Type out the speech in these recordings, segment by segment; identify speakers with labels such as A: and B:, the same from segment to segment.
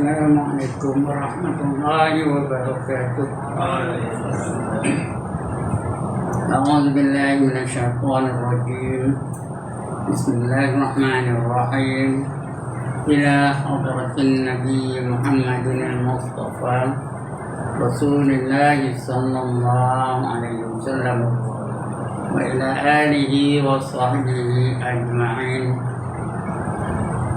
A: Assalamualaikum warahmatullahi wabarakatuh. A'udzu billahi minasyaitonir rajim. Bismillahirrahmanirrahim. Ila hadratin Nabi Muhammadin al-Mustafa Rasulullah sallallahu alaihi wasallam wa ila alihi wa sahbihi ajma'in.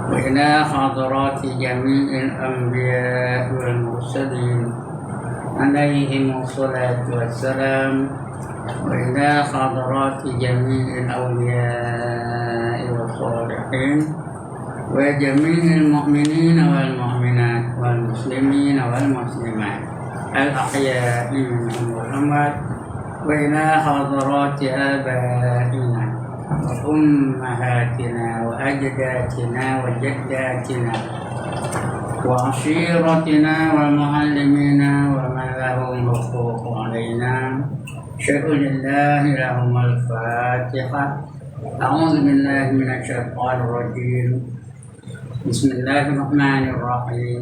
A: وإلى حضرات جميع الأنبياء والمرسلين عليهم الصلاة والسلام وإلى حضرات جميع الأولياء والصالحين وجميع المؤمنين والمؤمنات والمسلمين والمسلمات الأحياء منهم والأموات وإلى حضرات آبائنا وأمهاتنا وأجدادنا وجداتنا وعشيرتنا ومعلمينا ومن لهم حقوق علينا أشهد أن لا إله إلا الفاتحة. أعوذ بالله من الشيطان الرجيم. بسم الله الرحمن الرحيم.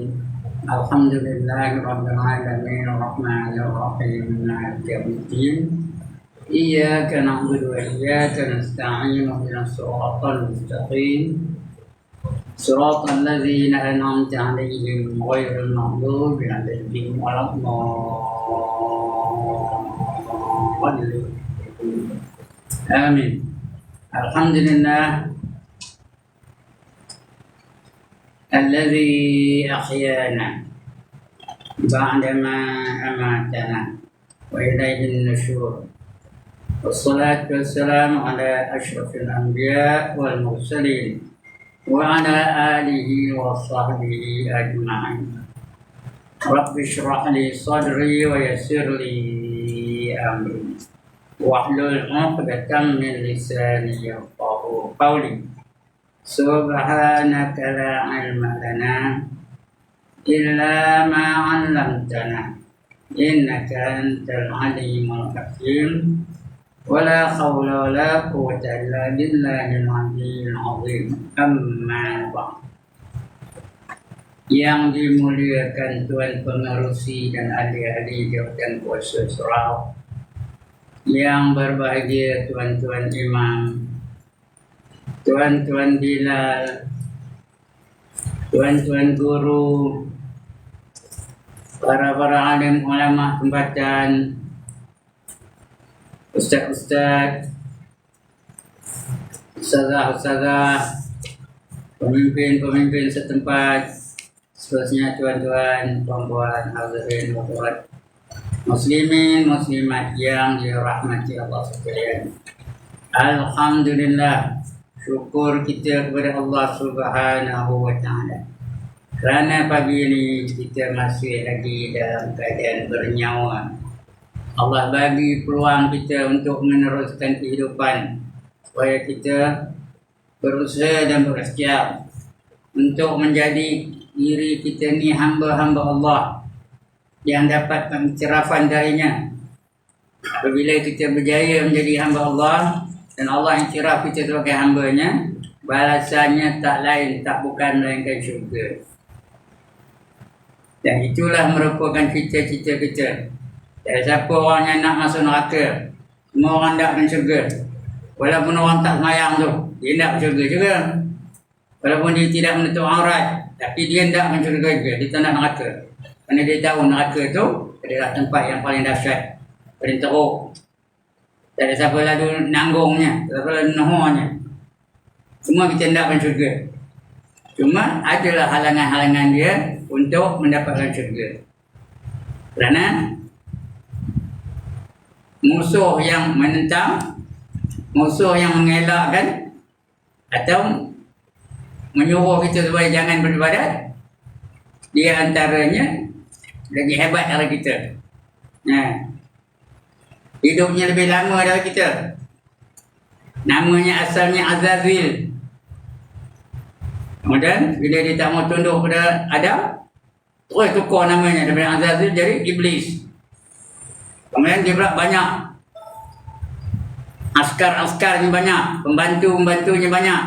A: الحمد لله رب العالمين الرحمن الرحيم مالك يوم الدين. إياك نعبد وإياك نستعين اهدنا الصراط المستقيم صراط الذين أنعمت عليهم غير المغضوب عليهم ولا الضالين. آمين. الحمد لله الذي أحيانا بعدما أماتنا وإليه النشور. والصلاة والسلام على أشرف الأنبياء والمرسلين وعلى آله وصحبه أجمعين. رب اشرح لي صدري ويسر لي أمري واحلل عقدة من لساني يفقهوا قولي. سبحانك لا علم لنا إلا ما علمتنا إنك أنت العليم الحكيم. ولا حول ولا قوة إلا بالله العلي العظيم. Amma ba'd. Yang dimuliakan Tuan Pengerusi dan adik-adik jawatan kuasa Sarawak, yang berbahagia tuan-tuan imam, tuan-tuan Bilal, tuan-tuan guru, para alim ulama tempatan, ustaz-ustaz, ustazah-ustazah, pemimpin-pemimpin setempat, seterusnya tuan-tuan, puan-puan, hadirin hadirat, muslimin, muslimat yang dirahmati Allah sekalian. Alhamdulillah, syukur kita kepada Allah Subhanahu wa taala. Kerana pagi ini kita masih lagi dalam keadaan bernyawa. Allah bagi peluang kita untuk meneruskan kehidupan supaya kita berusaha dan berikhtiar untuk menjadi diri kita ni hamba-hamba Allah yang dapat pencerahan darinya. Apabila kita berjaya menjadi hamba Allah dan Allah iktiraf kita sebagai hambanya, balasannya tak lain tak bukan melainkan syurga. Dan itulah merupakan cita-cita kita. Tak siapa orang yang nak masuk neraka. Semua orang nak ke syurga. Walaupun orang tak semayang tu, dia nak ke syurga juga. Walaupun dia tidak menutup aurat, tapi dia nak ke syurga juga. Dia tak nak neraka. Kerana dia tahu neraka tu adalah tempat yang paling dahsyat, paling teruk. Tak ada siapa lalu nanggungnya, tak ada siapa lalu nuhurnya. Semua kita nak ke syurga. Cuma adalah halangan-halangan dia untuk mendapatkan syurga. Kerana musuh yang menentang, musuh yang mengelakkan atau menyuruh kita supaya jangan beribadat, dia antaranya lagi hebat dari kita. Hidupnya lebih lama dari kita. Namanya asalnya Azazil. Kemudian bila dia tak mau tunduk pada Adam, terus tukar namanya daripada Azazil jadi Iblis. Kemudian dia pula banyak askar-askarnya banyak, pembantu-pembantunya banyak.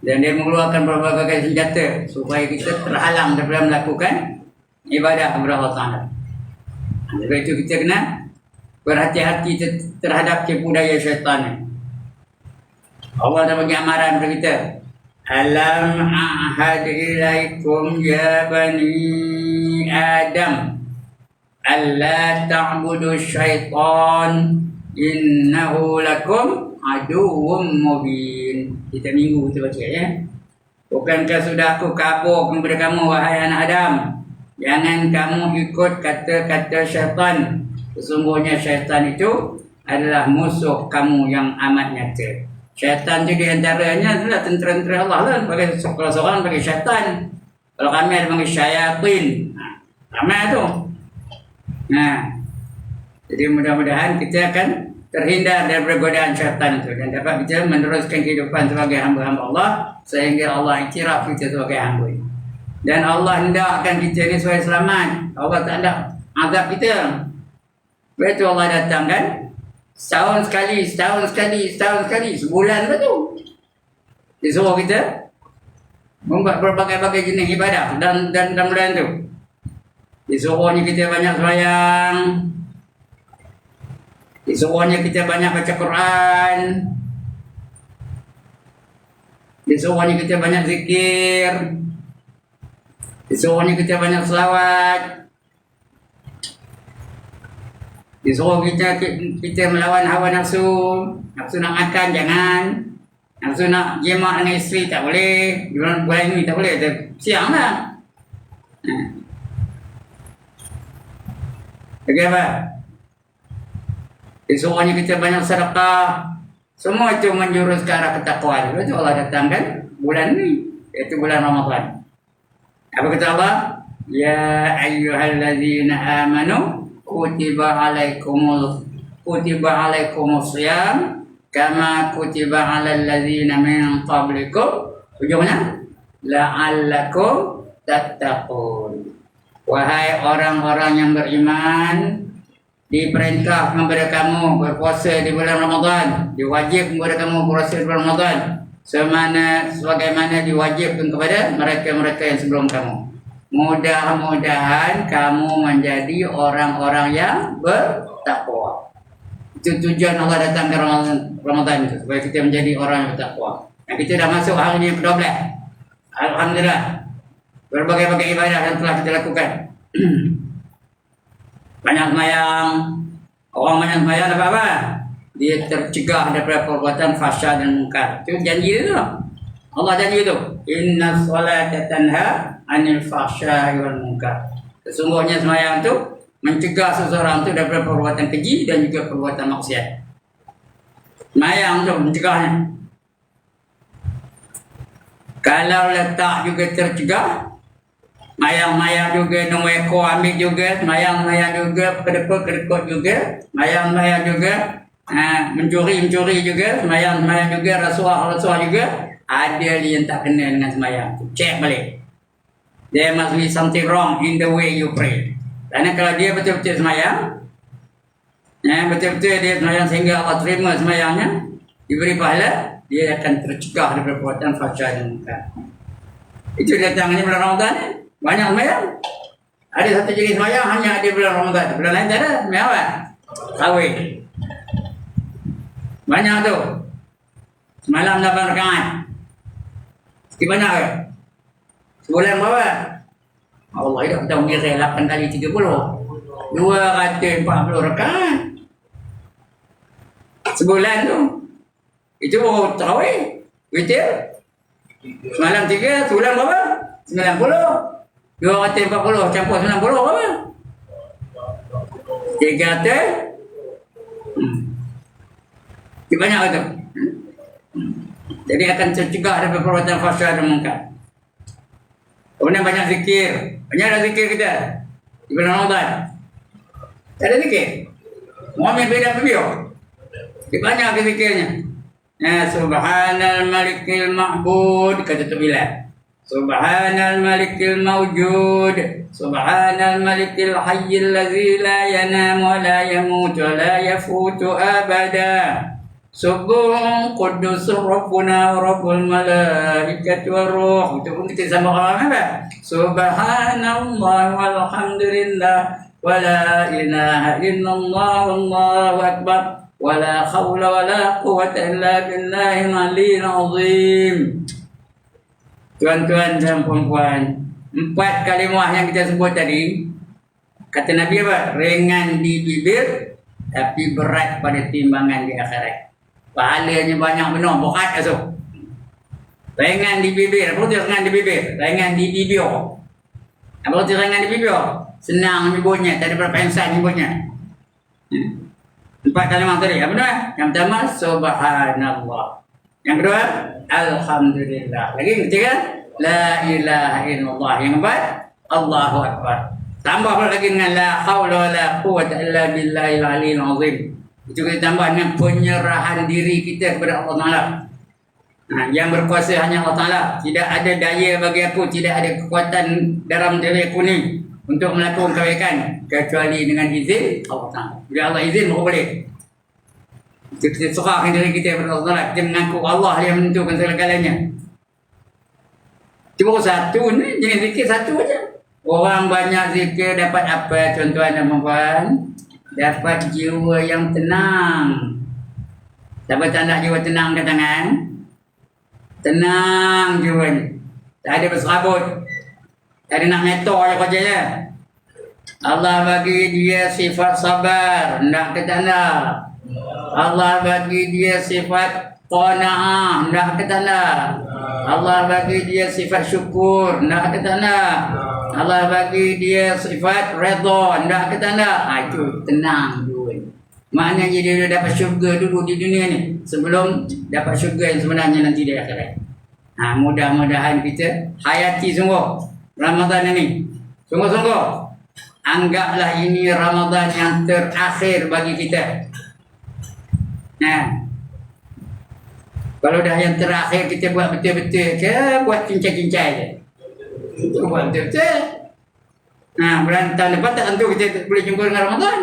A: Dan dia mengeluarkan berbagai senjata supaya kita terhalang daripada melakukan ibadah kepada Allah Ta'ala. Sebab itu kita kena berhati-hati terhadap tipu daya syaitan. Allah dah bagi amaran kepada kita. Alam a'had ilaikum ya bani Adam alla ta'budu syaitan innahu lakum aduwwum mubin. Kita minggu kita baca ya. Bukankah sudah aku kabur kepada kamu wahai anak Adam, jangan kamu ikut kata-kata syaitan. Sesungguhnya syaitan itu adalah musuh kamu yang amat nyata. Syaitan itu di antaranya adalah tentera-tentera Allah lah. Kalau seorang bagi syaitan, kalau kami ada panggil syayatin, ramai tu. Nah, jadi mudah-mudahan kita akan terhindar dari godaan syaitan itu dan dapat kita meneruskan kehidupan sebagai hamba-hamba Allah sehingga Allah iktiraf kita sebagai hamba. Dan Allah hendakkan kita ini supaya selamat. Allah tak hendak azab kita. Betul Allah datang kan? Setahun sekali, sebulan betul. Dia suruh kita membuat berbagai-bagai jenis ibadah dan bulan tu. Disuruhnya kita banyak sembahyang. Disuruhnya kita banyak baca Quran. Disuruhnya kita banyak zikir. Disuruhnya kita banyak selawat. Disuruh kita melawan hawa nafsu. Nafsu nak makan jangan. Nafsu nak jemaah dengan isteri tak boleh. Bulan ini tak boleh. Siang lah. Lagi apa? Disuruhnya kita banyak sedekah. Semua itu menjurus ke arah ketakwaan. Itu Allah datangkan bulan ini, iaitu bulan Ramadan. Apa kata Allah? Ya ayyuhallazina amanu kutiba alaikumus siyam kama kutiba alal ladzina min qablikum. Ujungnya la'allakum tattaqun. Wahai orang-orang yang beriman, diperintah kepada kamu berpuasa di bulan Ramadan, diwajib kepada kamu berpuasa di bulan Ramadan sebagaimana diwajibkan kepada mereka-mereka yang sebelum kamu. Mudah-mudahan kamu menjadi orang-orang yang bertakwa. Itu tujuan Allah datang ke Ramadan itu, supaya kita menjadi orang yang bertakwa. Dan kita dah masuk hari ini ke-12. Alhamdulillah. Berbagai-bagai ibadah yang telah kita lakukan. Banyak sembahyang. Orang banyak sembahyang dapat apa? Dia tercegah daripada perbuatan fahsya dan munkar. Itu janji itu. Allah janji itu. Inna salata tanha anil fahsya wal munkar. Sesungguhnya sembahyang itu mencegah seseorang itu daripada perbuatan keji dan juga perbuatan maksiat. Sembahyang itu mencegahnya. Kalau letak juga tercegah, mayang-mayang juga, nombor ekor ambil juga, mayang-mayang juga, kedekut juga, mayang-mayang juga, mencuri juga, mayang-mayang juga, rasuah juga, ada yang tak kena dengan semayang. Cek balik. There must be something wrong in the way you pray. Kerana kalau dia betul-betul semayang, betul-betul dia semayang sehingga Allah terima semayangnya, diberi pahala, dia akan tercegah daripada perbuatan fahsya dan munkar. Itu datangnya bulan Ramadan. Banyak semayang. Ada satu jenis semayang hanya ada bulan Ramadan. Bulan lain tak ada. Semayang apa? Tarawih. Banyak tu. Semalam 8 rakaat. Sikit banyak ke? Sebulan berapa? Allah dah tahu kira 8 kali 30. 240 rakaat. Sebulan tu. Itu baru tarawih. Witir. Semalam 3, sebulan berapa? 90. 240 campur 90 berapa? 300. Itu banyak tu. Jadi akan tercegah daripada perbuatan fahsya dan munkar. Kemudian banyak zikir. Banyak ada zikir kita di bulan Ramadan. Tak ada zikir. Muhammad beda beliau. Banyak ke zikirnya. Subhanal malikil ma'bud, kata tu bila. Subhanal malikil mawjud, Subhanal malikil hayyil ladzi la yanamu wa la yamutu wa la yafutu abada. Subuh Qudus Rabbuna Rabbul Malaikati Waruh. Itu pun kita sama orang apa? Subhanallah walhamdulillah wa la ilaha illallah wallahu akbar wa la hawla wa la quwwata illa billahil aliyyil azim. Tuan-tuan dan puan-puan, 4 kalimah yang kita sebut tadi, kata Nabi apa? Ringan di bibir tapi berat pada timbangan di akhirat. Pahalanya banyak benar, berat asal. Ringan di bibir, apa itu ringan di bibir? Ringan di bibir. Apa itu ringan di bibir? Senang nyebutnya, tak ada berpensan nyebutnya. 4 kalimah tadi, apa benar? Yang pertama, subhanallah. Yang kedua, alhamdulillah. Lagi yang ketiga, la ilaha illallah. Yang keempat, Allahu akbar. Tambah lagi dengan la haula wa la quwwata illa billahil aliyyil azim. Itu kita tambah dengan penyerahan diri kita kepada Allah Taala. Yang berkuasa hanya Allah Taala. Tidak ada daya bagi aku, tidak ada kekuatan dalam diri aku ni untuk melakukan kebaikan kecuali dengan izin Allah Taala. Bila Allah izin baru boleh. Kita serahkan diri kita kepada Allah Taala. Kita mengaku Allah yang menentukan segala-galanya. Cuma satu ni, jenis zikir satu aja. Orang banyak zikir dapat apa, tuan-tuan dan puan-puan? Dapat jiwa yang tenang. Siapa tak nak jiwa tenang ke tangan? Tenang jiwa ni. Tak ada berserabut. Tak ada nak metor je kerjanya. Allah bagi dia sifat sabar. Nak ke tak nak? Allah bagi dia sifat qanaah. Nak ke tak nak? Allah bagi dia sifat syukur. Nak ke tak nak? Allah bagi dia sifat redha, nak ke tak nak? Itu tenang dulu. Maknanya dia dapat syurga dulu di dunia ni sebelum dapat syurga yang sebenarnya nanti di akhirat. Mudah-mudahan kita hayati sungguh Ramadan ini. Sungguh-sungguh anggaplah ini Ramadan yang terakhir bagi kita. Kalau dah yang terakhir kita buat betul-betul ke buat cincai-cincai je. Itu buat betul-betul. Bulan tahun depan tak tentu kita boleh jumpa dengan Ramadan.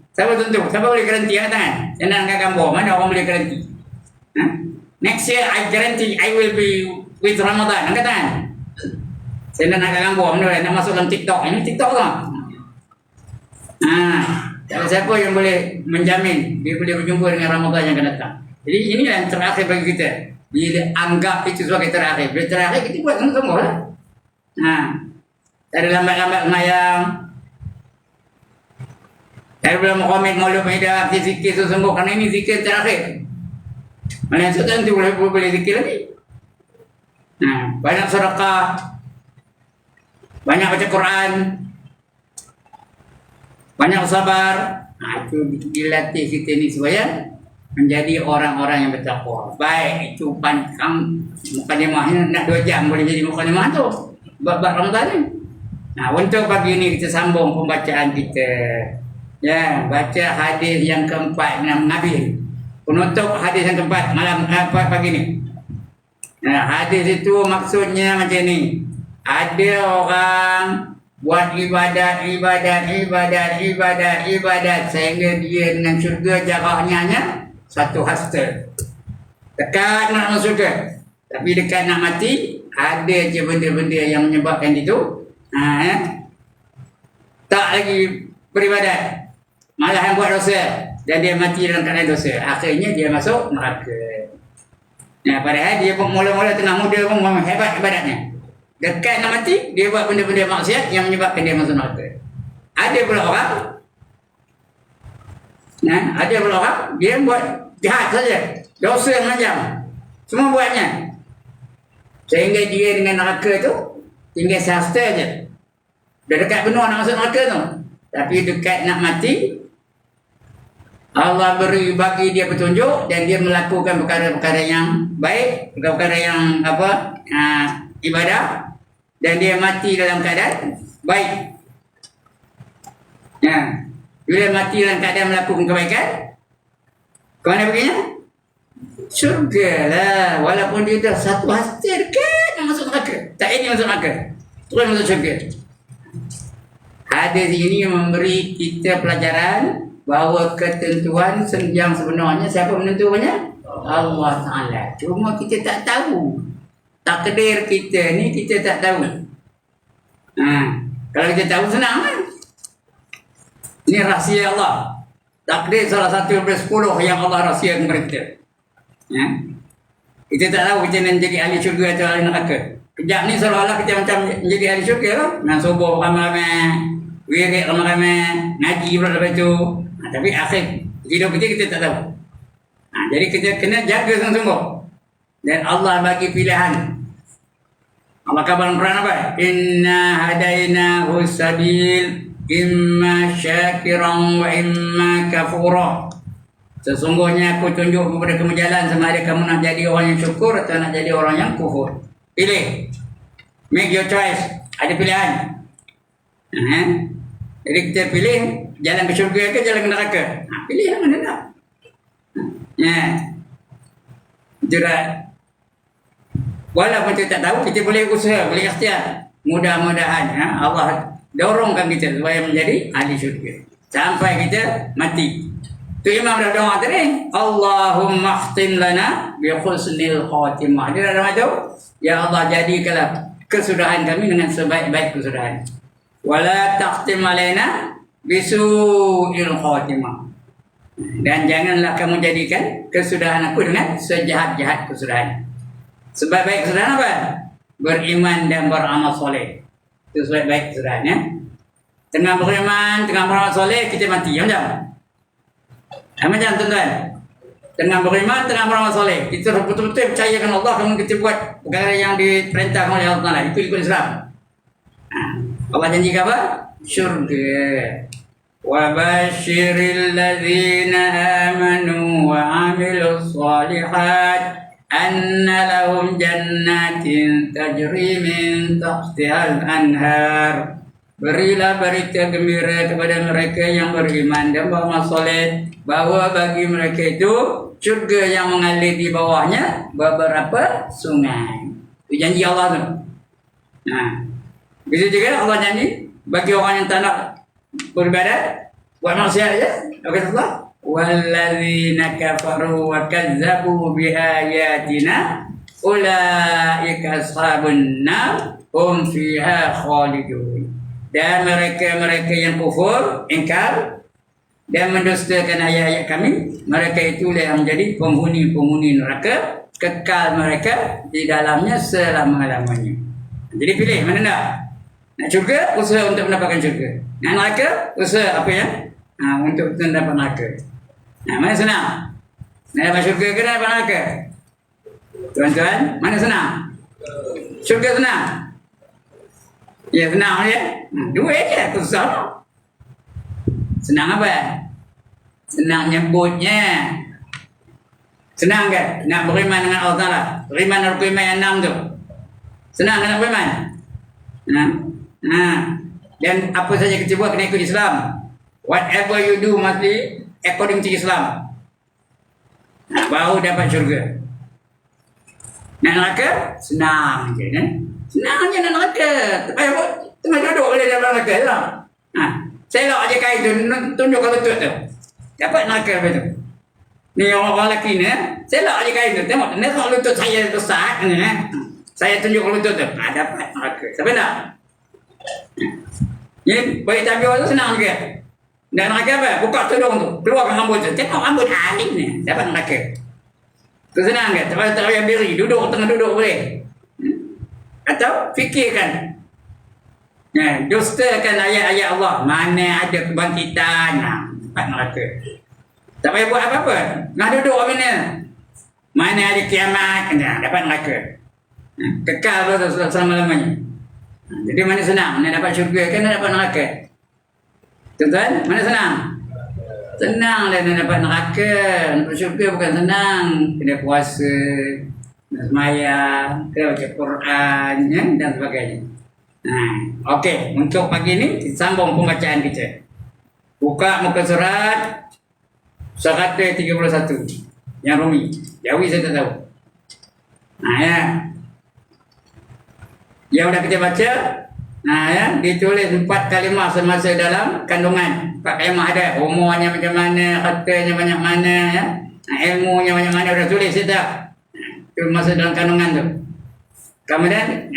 A: Siapa tentu? Siapa boleh garanti? Angkat tangan. Saya nak angkat gambar. Mana orang boleh garanti? Next year I guarantee I will be with Ramadan. Angkat tangan. Saya nak angkat gambar. Mana nak masuk dalam TikTok. Ini TikTok tak? Siapa yang boleh menjamin dia boleh berjumpa dengan Ramadan yang akan datang? Jadi ini yang terakhir bagi kita. Bila anggap itu sebagai terakhir. Bila terakhir kita buat semua lah. Tak ada lambat-lambat menayang. Tak ada belum komit maulud maidah. Zikir sesungguh. Kerana ini zikir terakhir. Mana yang tentu boleh zikir lagi. Banyak sedekah. Banyak baca Quran. Banyak sabar. Itu dilatih kita ni supaya menjadi orang-orang yang bertakwa. Baik itu pantang mukadimah nak 2 jam boleh jadi mukadimah tu. Bab Ramadan ni. Untuk pagi ni kita sambung pembacaan kita. Baca hadis yang keempat Nabi. Penutup hadis yang keempat malam pagi ni. Hadis itu maksudnya macam ni. Ada orang buat ibadat sehingga dia dengan syurga jaraknya hanya 1 hasta. Dekat nak masuk syurga. Tapi dekat nak mati, ada je benda-benda yang menyebabkan itu. Tak lagi beribadat. Malah yang buat dosa. Dan dia mati dalam keadaan dosa. Akhirnya dia masuk neraka. Padahal dia pun mula-mula tengah muda pun hebat ibadatnya. Dekat nak mati, dia buat benda-benda maksiat yang menyebabkan dia masuk neraka. Ada pula orang, dia buat jahat saja. Dosa yang macam. Semua buatnya. Sehingga dia dengan neraka tu, tinggal sehasta je. Dah dekat benar nak masuk neraka tu. Tapi dekat nak mati, Allah bagi dia petunjuk dan dia melakukan perkara-perkara yang baik, perkara-perkara yang ibadah, dan dia mati dalam keadaan baik. Bila mati dalam keadaan melakukan kebaikan, ke mana perginya? Syurga lah. Walaupun dia dah 1 hasta dekat nak masuk neraka, tak ini masuk neraka, terus masuk syurga. Hadis ini memberi kita pelajaran bahawa ketentuan yang sebenarnya siapa menentukannya? Allah Ta'ala. Cuma kita tak tahu. Takdir kita ni kita tak tahu. Kalau kita tahu senang kan? Ini rahsia Allah. Takdir salah satu daripada 10 yang Allah rahsiakan kepada kita. Kita tak tahu kita nak jadi ahli syurga atau ahli neraka. Kejap ni seolah-olah kita macam menjadi ahli syurga lah. Nak subuh ramai-ramai, wirid ramai-ramai, ngaji pula lepas tu. Tapi akhir hidup kita tak tahu. Jadi kita kena jaga sungguh-sungguh. Dan Allah bagi pilihan. Allah kabar dalam Quran apa? Inna hadainahu sabil imma syakiran wa imma kafura. Sesungguhnya aku tunjuk kepada kamu jalan sama ada kamu nak jadi orang yang syukur atau nak jadi orang yang kufur. Pilih. Make your choice. Ada pilihan. Jadi kita pilih jalan ke syurga ke jalan ke neraka. Pilih yang mana nak. Itu dah. Walaupun kita tak tahu, kita boleh usaha, boleh ikhtiar. Mudah-mudahan Allah dorongkan kita supaya menjadi ahli syurga sampai kita mati. Tu Imam dah doa tadi, Allahumma khtim lana bi husnil khatimah. Dia dah doa tu, ya Allah jadikanlah kesudahan kami dengan sebaik-baik kesudahan. Wala takhtim alaina bi su'il khatimah. Dan janganlah kamu jadikan kesudahan aku dengan sejahat-jahat kesudahan. Sebaik-baik kesudahan apa? Beriman dan beramal soleh. Itu sebaik-baik kesudahan ya. Tengah beriman, tengah beramal soleh, kita mati. Macam? Macam tuan-tuan? Tengah beriman, tengah beramal soleh. Kita betul-betul percayakan Allah kalau kita buat perkara yang diperintahkan oleh Allah Ta'ala. Itu ikut Islam. Allah janjikan apa? Syurga. Wa basyiril ladzina amanu wa amilus solihat anna lahum jannatin tajri min tahtihal anhar. Berilah berita gembira kepada mereka yang beriman dan beramal soleh bahawa bagi mereka itu syurga yang mengalir di bawahnya beberapa sungai. Itu janji Allah tu. Begitu juga Allah janji bagi orang yang tak nak beribadat, buat maksiat saja. Kata Allah, walladzina kafaru wa kazzabu biayatina ulaika ashabun nar hum fiha khalidun. Dan mereka-mereka yang kufur, ingkar dan mendustakan ayat-ayat kami, mereka itulah yang menjadi penghuni-penghuni neraka, kekal mereka di dalamnya selama-lamanya. Jadi pilih mana nak? Nak syurga, usaha untuk mendapatkan syurga. Nak neraka, usaha apa ya? Untuk mendapat neraka. Mana senang? Nak dapat syurga ke nak dapat neraka? Tuan-tuan, mana senang? Syurga senang? Ya senang je. Dua je, susah. Senang apa? Senang nyebutnya. Senang ke? Nak beriman dengan Allah Ta'ala. Beriman rukun iman yang 6 tu. Senang nak beriman? Dan apa saja kita buat kena ikut Islam. Whatever you do must be according to Islam. Baru dapat syurga. Nak neraka? Senang je kan? Senang je nak neraka. Tak payah buat. Tengah duduk boleh dapat neraka lah. Selok je kain tu, tunjuk kalau lutut tu. Dapat neraka lepas tu. Ni orang lelaki ni, selok je kain tu. Tengok, neraka lutut saya besar. Saya tunjuk kalau lutut tu. Dapat neraka. Siapa nak? Ni, bagi tabiat tu senang juga. Dan neraka apa? Buka tudung tu. Keluarkan rambut tu. Tengok rambut alim ni. Dapat neraka. Tu senang ke? Tak payah berdiri. Duduk, tengah duduk boleh. Atau fikirkan. Dustakan ayat-ayat Allah. Mana ada kebangkitan. Dapat neraka. Tak payah buat apa-apa. Nak duduk apa mana? Mana ada kiamat. Dapat neraka. Kekal selama-lamanya. Jadi mana senang? Nak dapat syurga kan nak dapat neraka? Tuan-tuan, mana senang? Senang lah nak dapat neraka. Dapat syurga bukan senang. Kena puasa, kena semayang, kena baca Quran dan sebagainya. Okey, untuk pagi ni kita sambung pembacaan kita. Buka muka surat 131 yang Rumi. Jawi saya tak tahu. Yang dah kita baca Nah ya, ditulis 4 kalimah semasa dalam kandungan. 4 kalimah ada umurnya macam mana, hartanya banyak mana ya. Nah, ilmunya banyak mana dah tulis kita. Itu masa dalam kandungan tu. Kemudian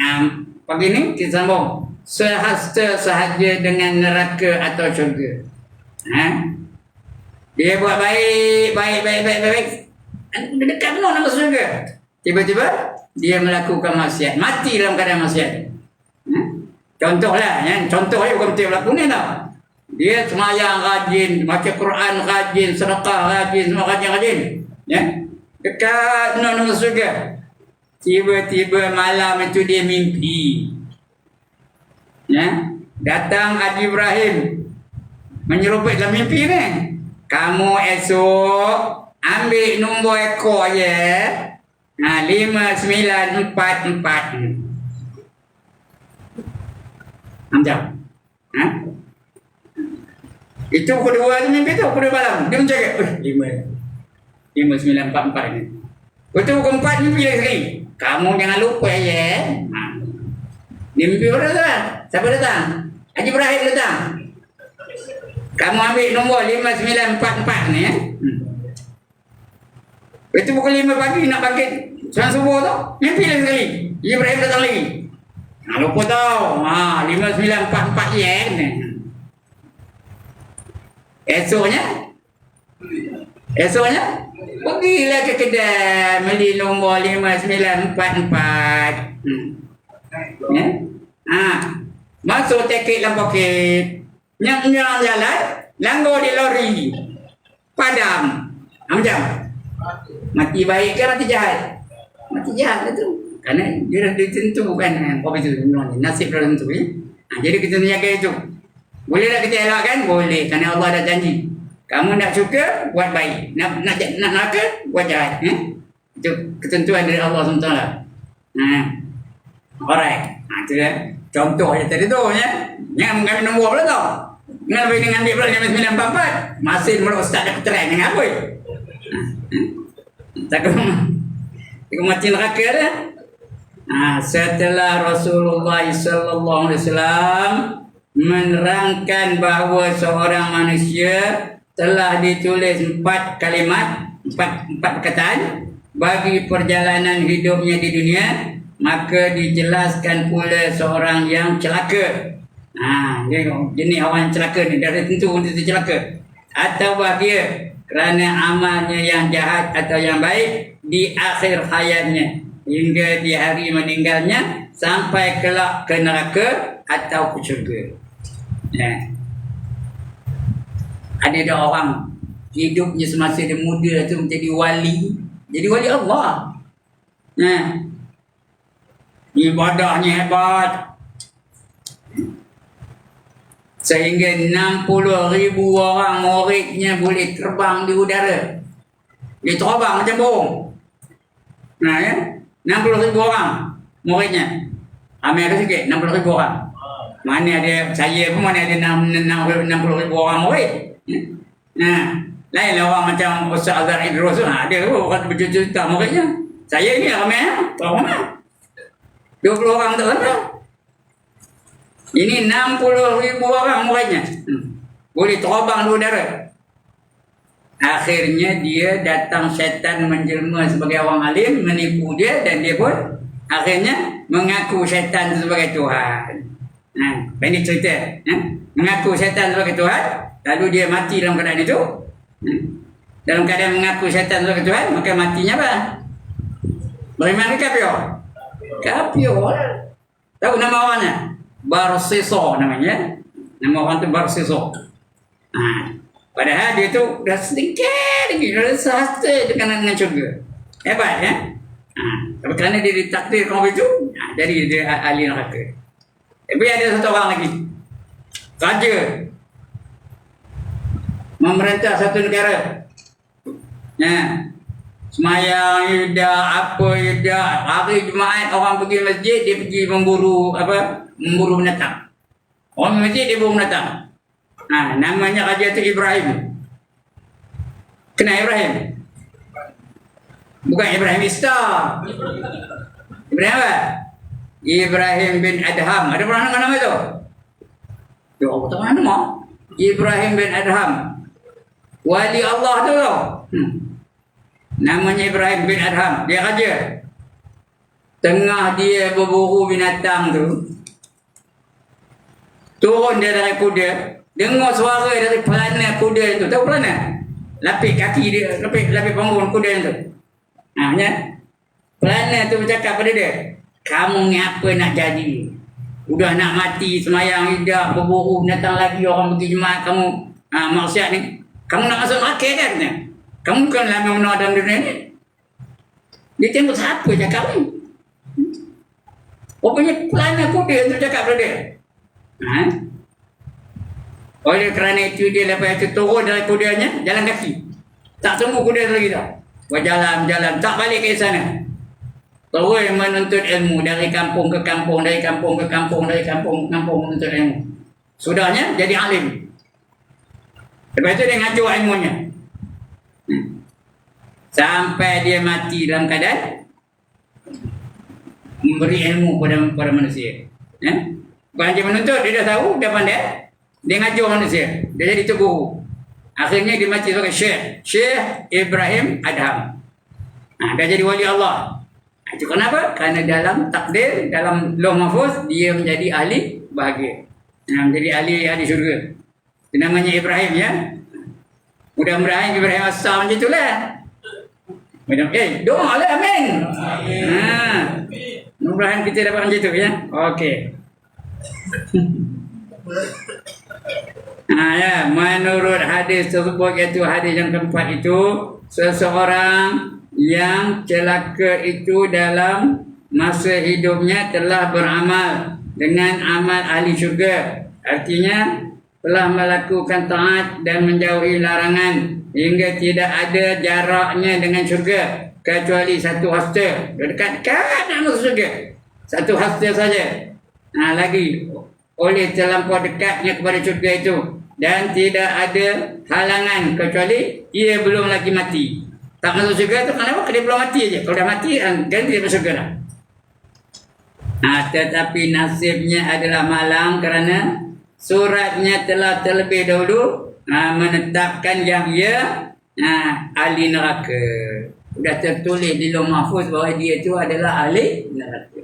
A: pagi ni kita sambung. Sehasta sahaja dengan neraka atau syurga. Dia buat baik. Dekat penuh nak masuk syurga. Tiba-tiba dia melakukan maksiat, mati dalam keadaan maksiat. Contohlah, contoh bukan betul berlaku ni tau. Dia semayang rajin, baca Quran rajin, sedekah rajin, semua rajin. Ya, dekat penuh nak masuk syurga. Tiba-tiba malam itu dia mimpi. Ya, datang Haji Ibrahim menyeruput dalam mimpi ni. Kamu esok ambil nombor ekor je. 5944. Macam itu kedua tu mimpi tu, kedua malam dia menjaga 5944 ni. Betul pukul 4 mimpi lagi sekali. Kamu jangan lupa ya. Dia mimpi pada datang. Siapa datang? Haji Ibrahim datang. Kamu ambil nombor 5944 ni ya. Itu pukul 5 pagi nak bangkit sekarang subuh tu, mimpi lagi sekali. Haji Ibrahim datang lagi. Nah, lupa tau. 5944 yen. Esoknya pergilah ke kedai beli nombor 5944. Ya? Masuk tiket dalam poket. Nyang jalan, langgar di lori. Padam. Macam mati baik ke mati jahat? Mati jahat tu. Karena dia dah ditentukan apa itu nasib dah tentu ya. Jadi kita jaga itu. Boleh tak kita elakkan? Boleh, kerana Allah dah janji. Kamu nak suka, buat baik. Nak nakal, buat jahat. Itu ketentuan dari Allah SWT. Alright. Itu ya. Contoh je tadi tu ya. Jangan mengambil nombor pula tau. Jangan lebih dengan ambil pula 5944. Masih mulut ustaz dah keterai dengan apa? Takut mati neraka dah. Setelah Rasulullah sallallahu alaihi wasallam menerangkan bahawa seorang manusia telah ditulis 4 kalimat, 4 perkataan bagi perjalanan hidupnya di dunia, maka dijelaskan pula seorang yang celaka. Jenis orang celaka ni dah tentu untuk celaka atau bahagia kerana amalnya yang jahat atau yang baik di akhir hayatnya hingga di hari meninggalnya sampai kelak ke neraka atau ke syurga. Ada orang hidupnya semasa dia muda tu menjadi wali, jadi wali Allah. Ibadahnya hebat sehingga 60,000 orang muridnya boleh terbang di udara. Dia terbang macam burung. 60,000 orang muridnya. Ambil ada sikit 60,000 orang. Mana ada saya pun mana ada 60,000 orang murid. Lainlah orang macam Ustaz Azhar Idrus tu. Ada orang berjuta-juta muridnya. Saya ni ramai orang 20 orang tak ramai. Ini 60,000 orang muridnya. Boleh terbang di udara. Akhirnya dia datang syaitan menjelma sebagai orang alim, menipu dia dan dia pun akhirnya mengaku syaitan sebagai Tuhan. Ini cerita. Mengaku syaitan sebagai Tuhan, lalu dia mati dalam keadaan itu. Dalam keadaan mengaku syaitan sebagai Tuhan, maka matinya apa? Bagaimana kafir? Kafir. Tahu nama orangnya? Barsiso namanya. Nama orang tu Barsiso. Padahal dia tu dah sedikit lagi, dah sehasta dengan syurga. Hebat ya. Tapi kerana dia ditakdirkan begitu, jadi dia ahli neraka. Tapi ada satu orang lagi, raja memerintah satu negara. Semayang yuda, apa yuda, hari Jumaat orang pergi masjid, dia pergi memburu binatang. Orang masjid dia buru binatang. Namanya raja tu Ibrahim. Kenal Ibrahim? Bukan Ibrahim Ista. Ibrahim apa? Ibrahim bin Adham. Ada pernah dengar nama itu? Ya Allah, tak pernah dengar. Ibrahim bin Adham. Wali Allah tu tau. Namanya Ibrahim bin Adham. Dia raja. Tengah dia berburu binatang tu, turun dia dari kuda, dengar suara dari pelana kuda itu. Tahu pelana? Lapik kaki dia, lapik punggung kuda itu. Ya. Pelana tu bercakap pada dia, kamu ni apa nak jadi? Udah nak mati semayang hidup, berburu binatang lagi, orang pergi jemaat kamu maksiat ni. Kamu nak masuk neraka kan? Kamu bukan lama menua dalam dunia ni. Dia tengok siapa cakap ni. Rupanya pelana kuda yang cakap pada dia. Oleh kerana itu dia lepas itu turun dari kudanya, jalan kaki. Tak tunggu kuda lagi dah. Berjalan-jalan, tak balik ke sana. Terus menuntut ilmu dari kampung ke kampung, dari kampung ke kampung, dari kampung ke kampung menuntut ilmu. Sudahnya jadi alim. Lepas itu dia ngajar ilmunya. Sampai dia mati dalam keadaan memberi ilmu pada manusia. Bukan hanya menuntut, dia dah tahu, dah pandai. Dia ngajar manusia. Dia jadi tu guru. Akhirnya dia mati sebagai Syekh Ibrahim Adham. Dah jadi wali Allah. Itu kenapa? Kerana dalam takdir, dalam lauh mahfuz, dia menjadi ahli bahagia. Menjadi ahli syurga. Itu namanya Ibrahim, ya. Mudah-mudahan Ibrahim asal macam itulah. Doa lah, amin. Mudah-mudahan kita dapat macam itu, ya. Okey. Ya, menurut hadis tersebut, iaitu hadis yang keempat itu, seseorang yang celaka itu dalam masa hidupnya telah beramal dengan amal ahli syurga. Artinya telah melakukan taat dan menjauhi larangan hingga tidak ada jaraknya dengan syurga kecuali satu hasta. Dekat-dekat nak masuk syurga, satu hasta saja. Lagi oleh terlampau dekatnya kepada syurga itu, dan tidak ada halangan kecuali ia belum lagi mati. Tak masuk syurga tu kenapa? Dia belum mati aja. Kalau dah mati kan dia masuk syurga dah. Tetapi nasibnya adalah malang kerana suratnya telah terlebih dahulu menetapkan yang ia ahli neraka. Sudah tertulis di lauh mahfuz bahawa dia itu adalah ahli neraka.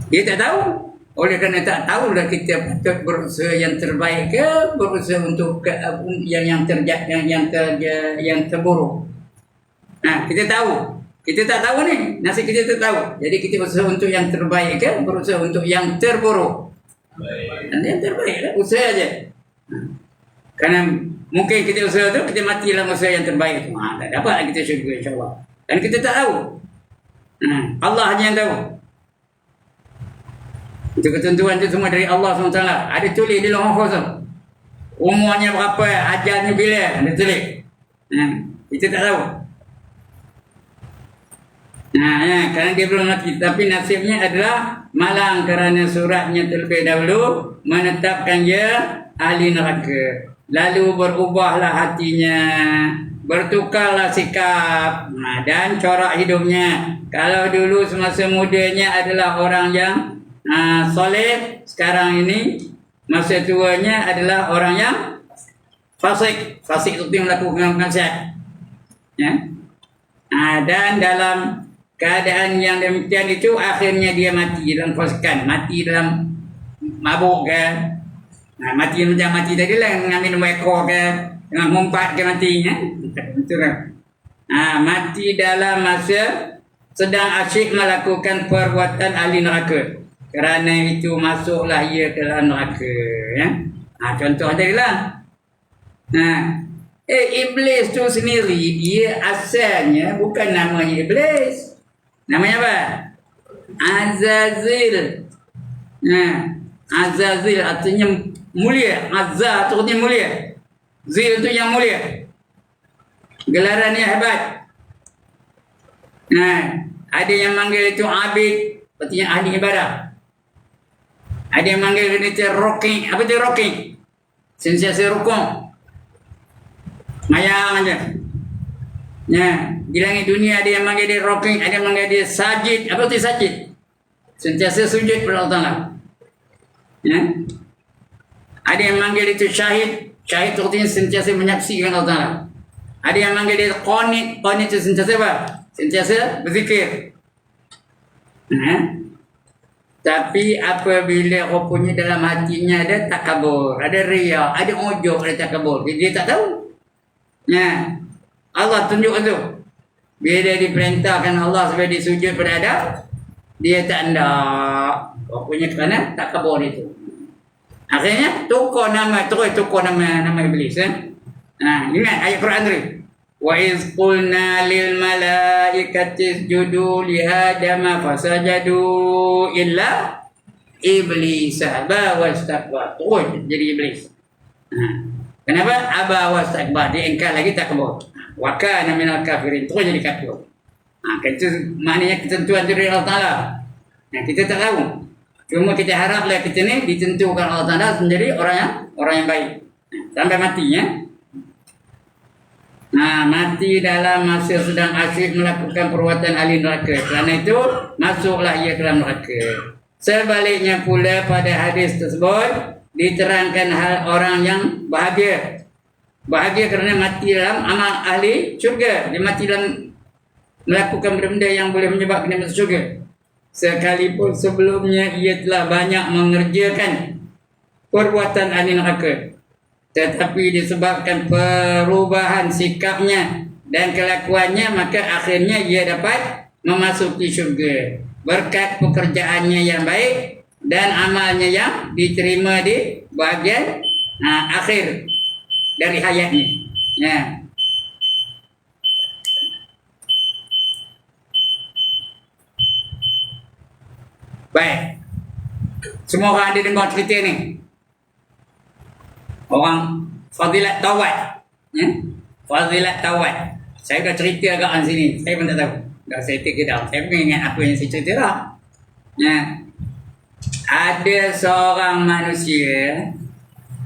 A: Dia tak tahu. Oleh kerana tak tahu dah, kita patut berusaha yang terbaik ke berusaha untuk yang terburuk. Kita tahu. Kita tak tahu ni. Nasib kita tak tahu. Jadi kita berusaha untuk yang terbaik ke berusaha untuk yang terburuk. Dan yang terbaik lah. Usaha aja. Kerana mungkin kita usaha tu kita mati dalam usaha yang terbaik tu. Tak dapat kita syurga, insyaAllah. Dan kita tak tahu. Allah hanya yang tahu. Itu ketentuan itu semua dari Allah SWT. Ada tulis di lauh mahfuz tu. Umurnya berapa, ajalnya bila, ada tulis. Kita tak tahu. Kerana dia belum mati. Tapi nasibnya adalah malang kerana suratnya terlebih dahulu menetapkan dia ahli neraka. Lalu berubahlah hatinya, bertukarlah sikap dan corak hidupnya. Kalau dulu semasa mudanya adalah orang yang soleh, sekarang ini masa tuanya adalah orang yang fasik. Fasik itu melakukan maksiat, ya. Dan dalam keadaan yang demikian itu akhirnya dia mati dalam fasikan, mati dalam mabuk kan. Mati macam mati tadi lah, mengambil ekor ke, dengan mumpat ke matinya. Betul kan? Mati dalam masa sedang asyik melakukan perbuatan ahli neraka. Kerana itu masuklah ia ke dalam neraka, ya. Contoh tadi lah. Iblis tu sendiri, dia asalnya bukan namanya Iblis. Namanya apa? Azazil. Azazil artinya mulia. Azza tu artinya mulia. Zil tu yang mulia. Gelarannya hebat. Ada yang manggil itu abid, artinya ahli ibadah. Ada yang manggil itu rocking. Apa itu rocking? Sensasi rukuk. Mayang aja. Ya, di langit dunia ada yang manggil dia rokik, ada yang manggil dia sajid. Apa itu sajid? Sentiasa sujud kepada Allah Ta'ala. Ya. Ada yang manggil itu syahid. Syahid itu artinya sentiasa menyaksikan Allah Ta'ala. Ada yang manggil dia qanit. Qanit itu sentiasa apa? Sentiasa berzikir. Tapi apabila rupanya dalam hatinya ada takabur, ada riya, ada ujub, ada takabur, dia tak tahu. Ya. Allah tunjuk itu. Bila dia diperintahkan Allah supaya dia sujud pada Adam, dia tak hendak. Rupanya kerana takabur itu. Akhirnya tukar nama iblis. Ingat ayat Quran tadi. Wa iz qulna lil malaikati isjudu li Adam fasajadu illa iblis aba wastakbar. Terus jadi iblis. Kenapa? Aba wastakbar, dia engkar lagi takabur. Wa kana minal kafirin, terus jadi kafir. Itu maknanya ketentuan dari Allah Ta'ala. Kita tak tahu. Cuma kita haraplah kita ni ditentukan Allah Ta'ala menjadi orang yang baik. Sampai matinya. Mati dalam masa sedang asyik melakukan perbuatan ahli neraka. Kerana itu masuklah ia ke dalam neraka. Sebaliknya pula pada hadis tersebut diterangkan hal orang yang bahagia. Bahagia kerana mati dalam amal ahli syurga. Dia mati dalam melakukan benda-benda yang boleh menyebabkan dia masuk syurga. Sekalipun sebelumnya ia telah banyak mengerjakan perbuatan ahli neraka. Tetapi disebabkan perubahan sikapnya dan kelakuannya, maka akhirnya ia dapat memasuki syurga. Berkat pekerjaannya yang baik dan amalnya yang diterima di bahagian akhir dari hayatnya. Ya. Baik. Semua orang ada dengar cerita ni. Orang Fadilat Tawad. Ya? Fadilat Tawad. Saya dah cerita agak di sini. Saya pun tak tahu. Dah saya cerita ke dah. Saya pun ingat apa yang saya cerita dah. Ya. Ada seorang manusia,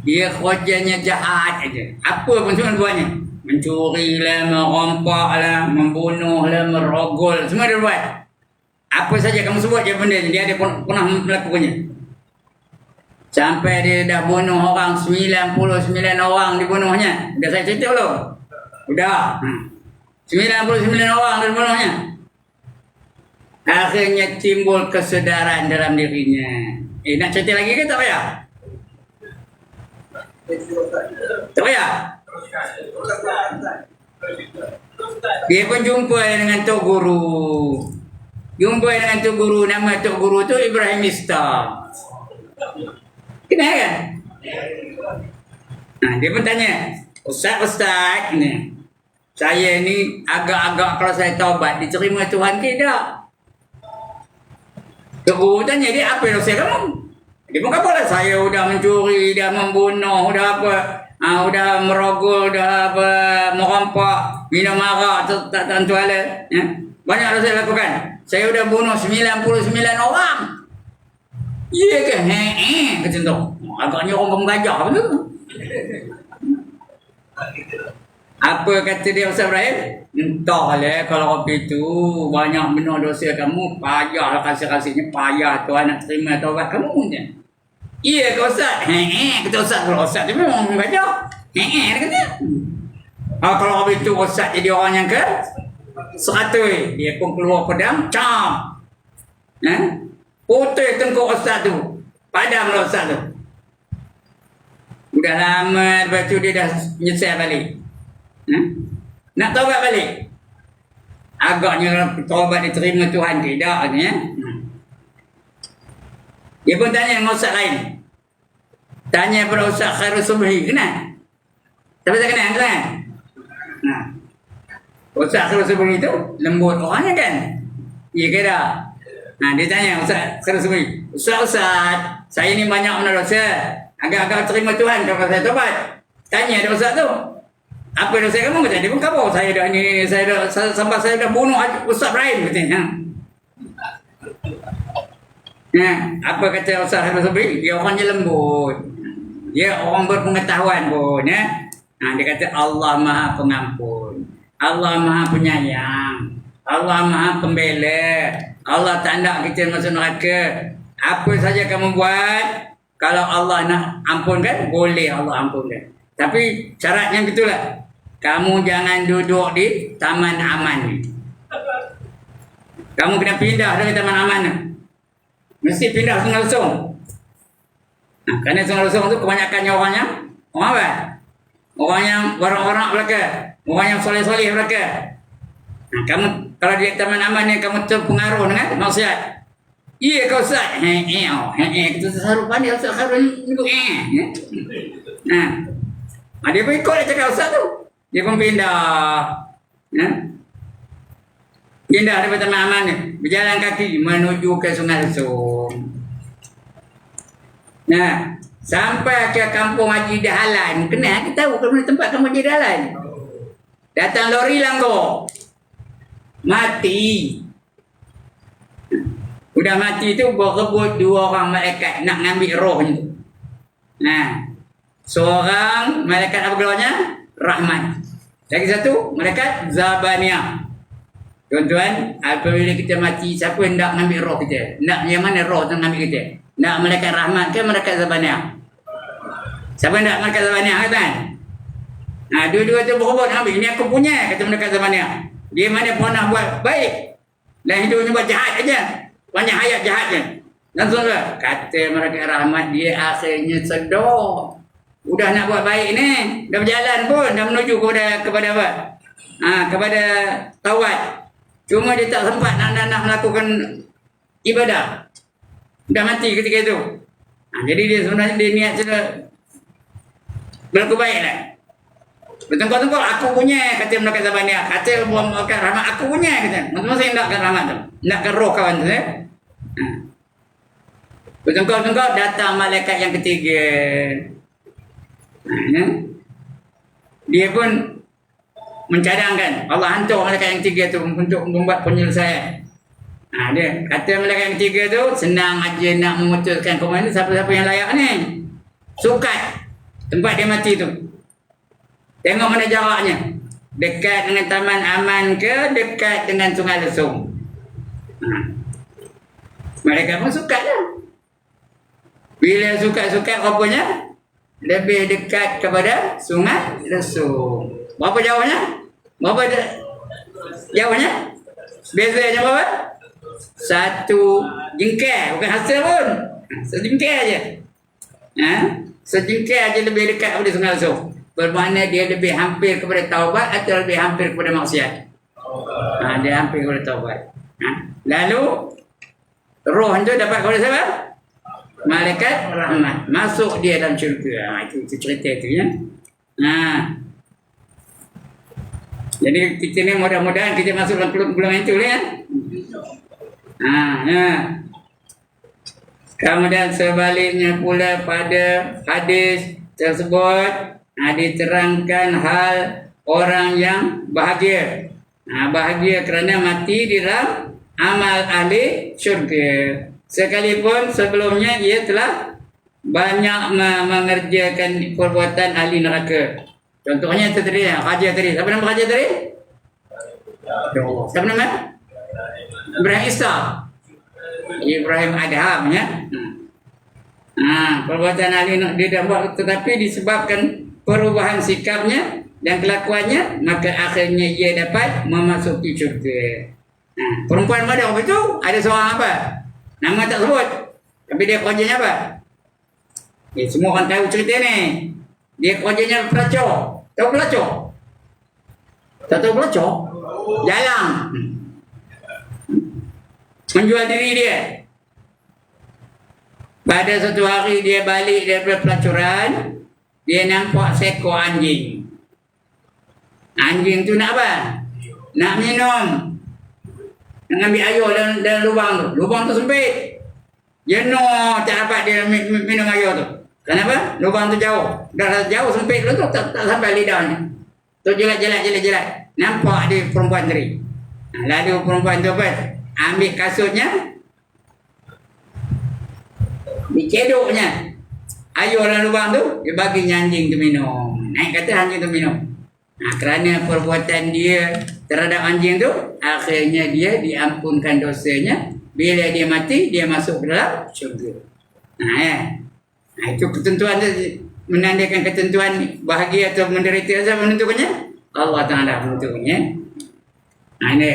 A: dia kerjanya jahat aja. Apa pun semua buatnya. Mencuri lah, merompak lah, membunuh lah, merogol. Semua dia buat. Apa saja kamu sebut je benda ni, dia ada pernah melakukannya. Sampai dia dah bunuh orang 99 orang dibunuhnya. Dah saya cerita belum? Udah. 99 orang dibunuhnya. Akhirnya timbul kesedaran dalam dirinya. Nak cerita lagi ke tak payah? Tak payah? Dia pun jumpa dengan Tok Guru. Nama Tok Guru tu Ibrahim Mista. Kenal kan? Dia pun tanya, Ustaz ni, saya ni agak-agak kalau saya taubat diterima Tuhan ke tak? Tok Guru tanya dia, apa dosa kamu? Dia pun kata lah, saya udah mencuri, dah membunuh, udah apa, udah merogol, udah apa, merompak, minum arak, tak tentu halal. Ya? Banyak dosa saya lakukan. Saya udah bunuh 99 orang. Iya ke? Macam tu. Agaknya orang gajah apa tu? Apa kata dia Ustaz Ibrahim? Entahlah kalau kopi tu banyak benar dosa kamu, payahlah kasih-kasihnya, payah Tuhan nak terima taubat kamu je. Iya ke Ustaz? Kata Ustaz, kalau Ustaz tu memang orang gajah. Dia kata. Kalau kopi tu Ustaz jadi orang yang ke 100, dia pun keluar pedang, cam. Putih tengkuk Ustaz tu. Padamlah Ustaz tu. Udah lama lepas tu dia dah menyesal balik. Nak taubat balik. Agaknya taubat diterima Tuhan tidak katanya. Dia pun tanya dengan Ustaz lain. Tanya pada Ustaz Khairul Subhi, kenal? Tapi tak kenal kan? Ustaz Khairul Subhi tu lembut orangnya kan? Ya ke tak? Dia tanya Ustaz Khairul Subhi, Ustaz, saya ni banyak benar dosa. Agak-agak terima Tuhan kalau saya tobat. Tanya dia Ustaz tu, apa dosa kamu? Kata dia pun kabur. Saya dah ni, sampai saya dah bunuh Ustaz Ibrahim katanya. Apa kata Ustaz Khairul Subhi? Dia orangnya lembut. Dia orang berpengetahuan pun. Dia kata Allah Maha Pengampun. Allah Maha Penyayang. Allah Maha Pembela. Allah tak nak kita masuk neraka. Apa saja kamu buat, kalau Allah nak ampunkan, boleh Allah ampunkan. Tapi syaratnya begitulah. Kamu jangan duduk di taman aman ni. Kamu kena pindah dari taman aman ni. Mesti pindah Sungai Lesung. Nah, kerana Sungai Lesung tu kebanyakannya orangnya orang apa? Orang yang orang-orang belaka. Orang yang soleh-soleh belaka. Nah, kamu kalau di taman aman ni kamu terpengaruh dengan maksiat. Iya kau Ustaz. Kita serupan dia Ustaz Khairul ni. Nah. Dia pun ikut dia cakap Ustaz tu. Dia pun pindah. Pindah daripada taman aman ni. Berjalan kaki menuju ke Sungai Lesung. Nah, sampai ke kampung Haji Dahlan. Kenal kita tahu ke mana tempat kampung Haji Dahlan. Datang lori langgar. Mati. Udah mati tu berebut dua orang malaikat nak ngambil rohnya. Nah, seorang malaikat apa gelarnya? Rahmat. Lagi satu malaikat Zabaniyah. Tuan-tuan, apabila kita mati, siapa yang nak ngambil roh kita? Nak yang mana roh tu ngambil kita? Nak malaikat Rahmat ke malaikat Zabaniyah? Siapa yang nak malaikat Zabaniyah kan? Nah, dua-dua tu berebut ambil. Ini aku punya, kata malaikat Zabaniyah. Dia mana pernah buat baik dan hidupnya buat jahat aja. Banyak hayat jahatnya. Langsung lah. Kata malaikat Rahmat, dia akhirnya sedar. Udah nak buat baik ni. Dah berjalan pun. Dah menuju kepada apa? Kepada taubat. Cuma dia tak sempat nak melakukan ibadah. Dah mati ketika itu. Jadi dia sebenarnya dia niat sudah berlaku baik lah. Bertengkar-tengkar, aku punya, kata malaikat Zabaniyah. Kata malaikat Rahmat, aku punya, kata. Maksudnya nakkan Rahmat tu. Nakkan roh kawan tu. Bertengkar-tengkar, datang malaikat yang ketiga. Dia pun mencadangkan. Allah hantar malaikat yang ketiga tu untuk membuat penyelesaian. Dia kata malaikat yang ketiga tu senang aja nak memutuskan komando siapa-siapa yang layak ni. Sukat tempat dia mati tu. Tengok mana jaraknya. Dekat dengan taman aman ke dekat dengan Sungai Lesung. Mereka pun sukat lah. Bila sukat-sukat rupanya lebih dekat kepada Sungai Lesung. Berapa jauhnya? Berapa jauhnya? Bezanya berapa? 1 jengkal. Bukan hasil pun. Sejengkal aja. Sejengkal aja lebih dekat kepada Sungai Lesung. Bermakna dia lebih hampir kepada taubat atau lebih hampir kepada maksiat? Dia hampir kepada taubat. Lalu roh itu dapat kepada siapa? Malaikat Rahmat. Masuk dia dalam syurga. Itu cerita itu ya. Jadi kita ni mudah-mudahan kita masuk dalam golongan itu ya. Kemudian sebaliknya pula pada hadis tersebut diterangkan hal orang yang bahagia. Bahagia kerana mati di dalam amal ahli syurga. Sekalipun sebelumnya ia telah banyak mengerjakan perbuatan ahli neraka. Contohnya itu tadi, raja tadi. Siapa nama raja tadi? Siapa nama? Ibrahim Isa. Ibrahim Adham ya. Perbuatan ahli dia dah buat, tetapi disebabkan perubahan sikapnya dan kelakuannya, maka akhirnya ia dapat memasuki syurga. Perempuan pada waktu itu ada seorang apa? Nama tak sebut. Tapi dia kerjanya apa? Semua orang tahu cerita ni. Dia kerjanya pelacur. Tahu pelacur? Tak tahu pelacur? Jalan. Menjual diri dia. Pada satu hari dia balik daripada pelacuran, dia nampak seekor anjing. Anjing tu nak apa? Nak minum. Nak ambil air dalam lubang tu. Lubang tu sempit. Jenuh tak dapat dia minum air tu. Kenapa? Lubang tu jauh. Dah jauh sempit tu tak sampai lidahnya. Tu jelat. Nampak dia perempuan tadi. Lalu perempuan tu apa? Ambil kasutnya. Dicedoknya. Air dalam lubang tu, dia bagi anjing tu minum. Naik kata anjing tu minum. Kerana perbuatan dia terhadap anjing tu, akhirnya dia diampunkan dosanya. Bila dia mati, dia masuk ke dalam syurga. Itu ketentuan tu, menandakan ketentuan bahagia atau menderita. Siapa menentukannya? Allah Ta'ala menentukannya. Ini.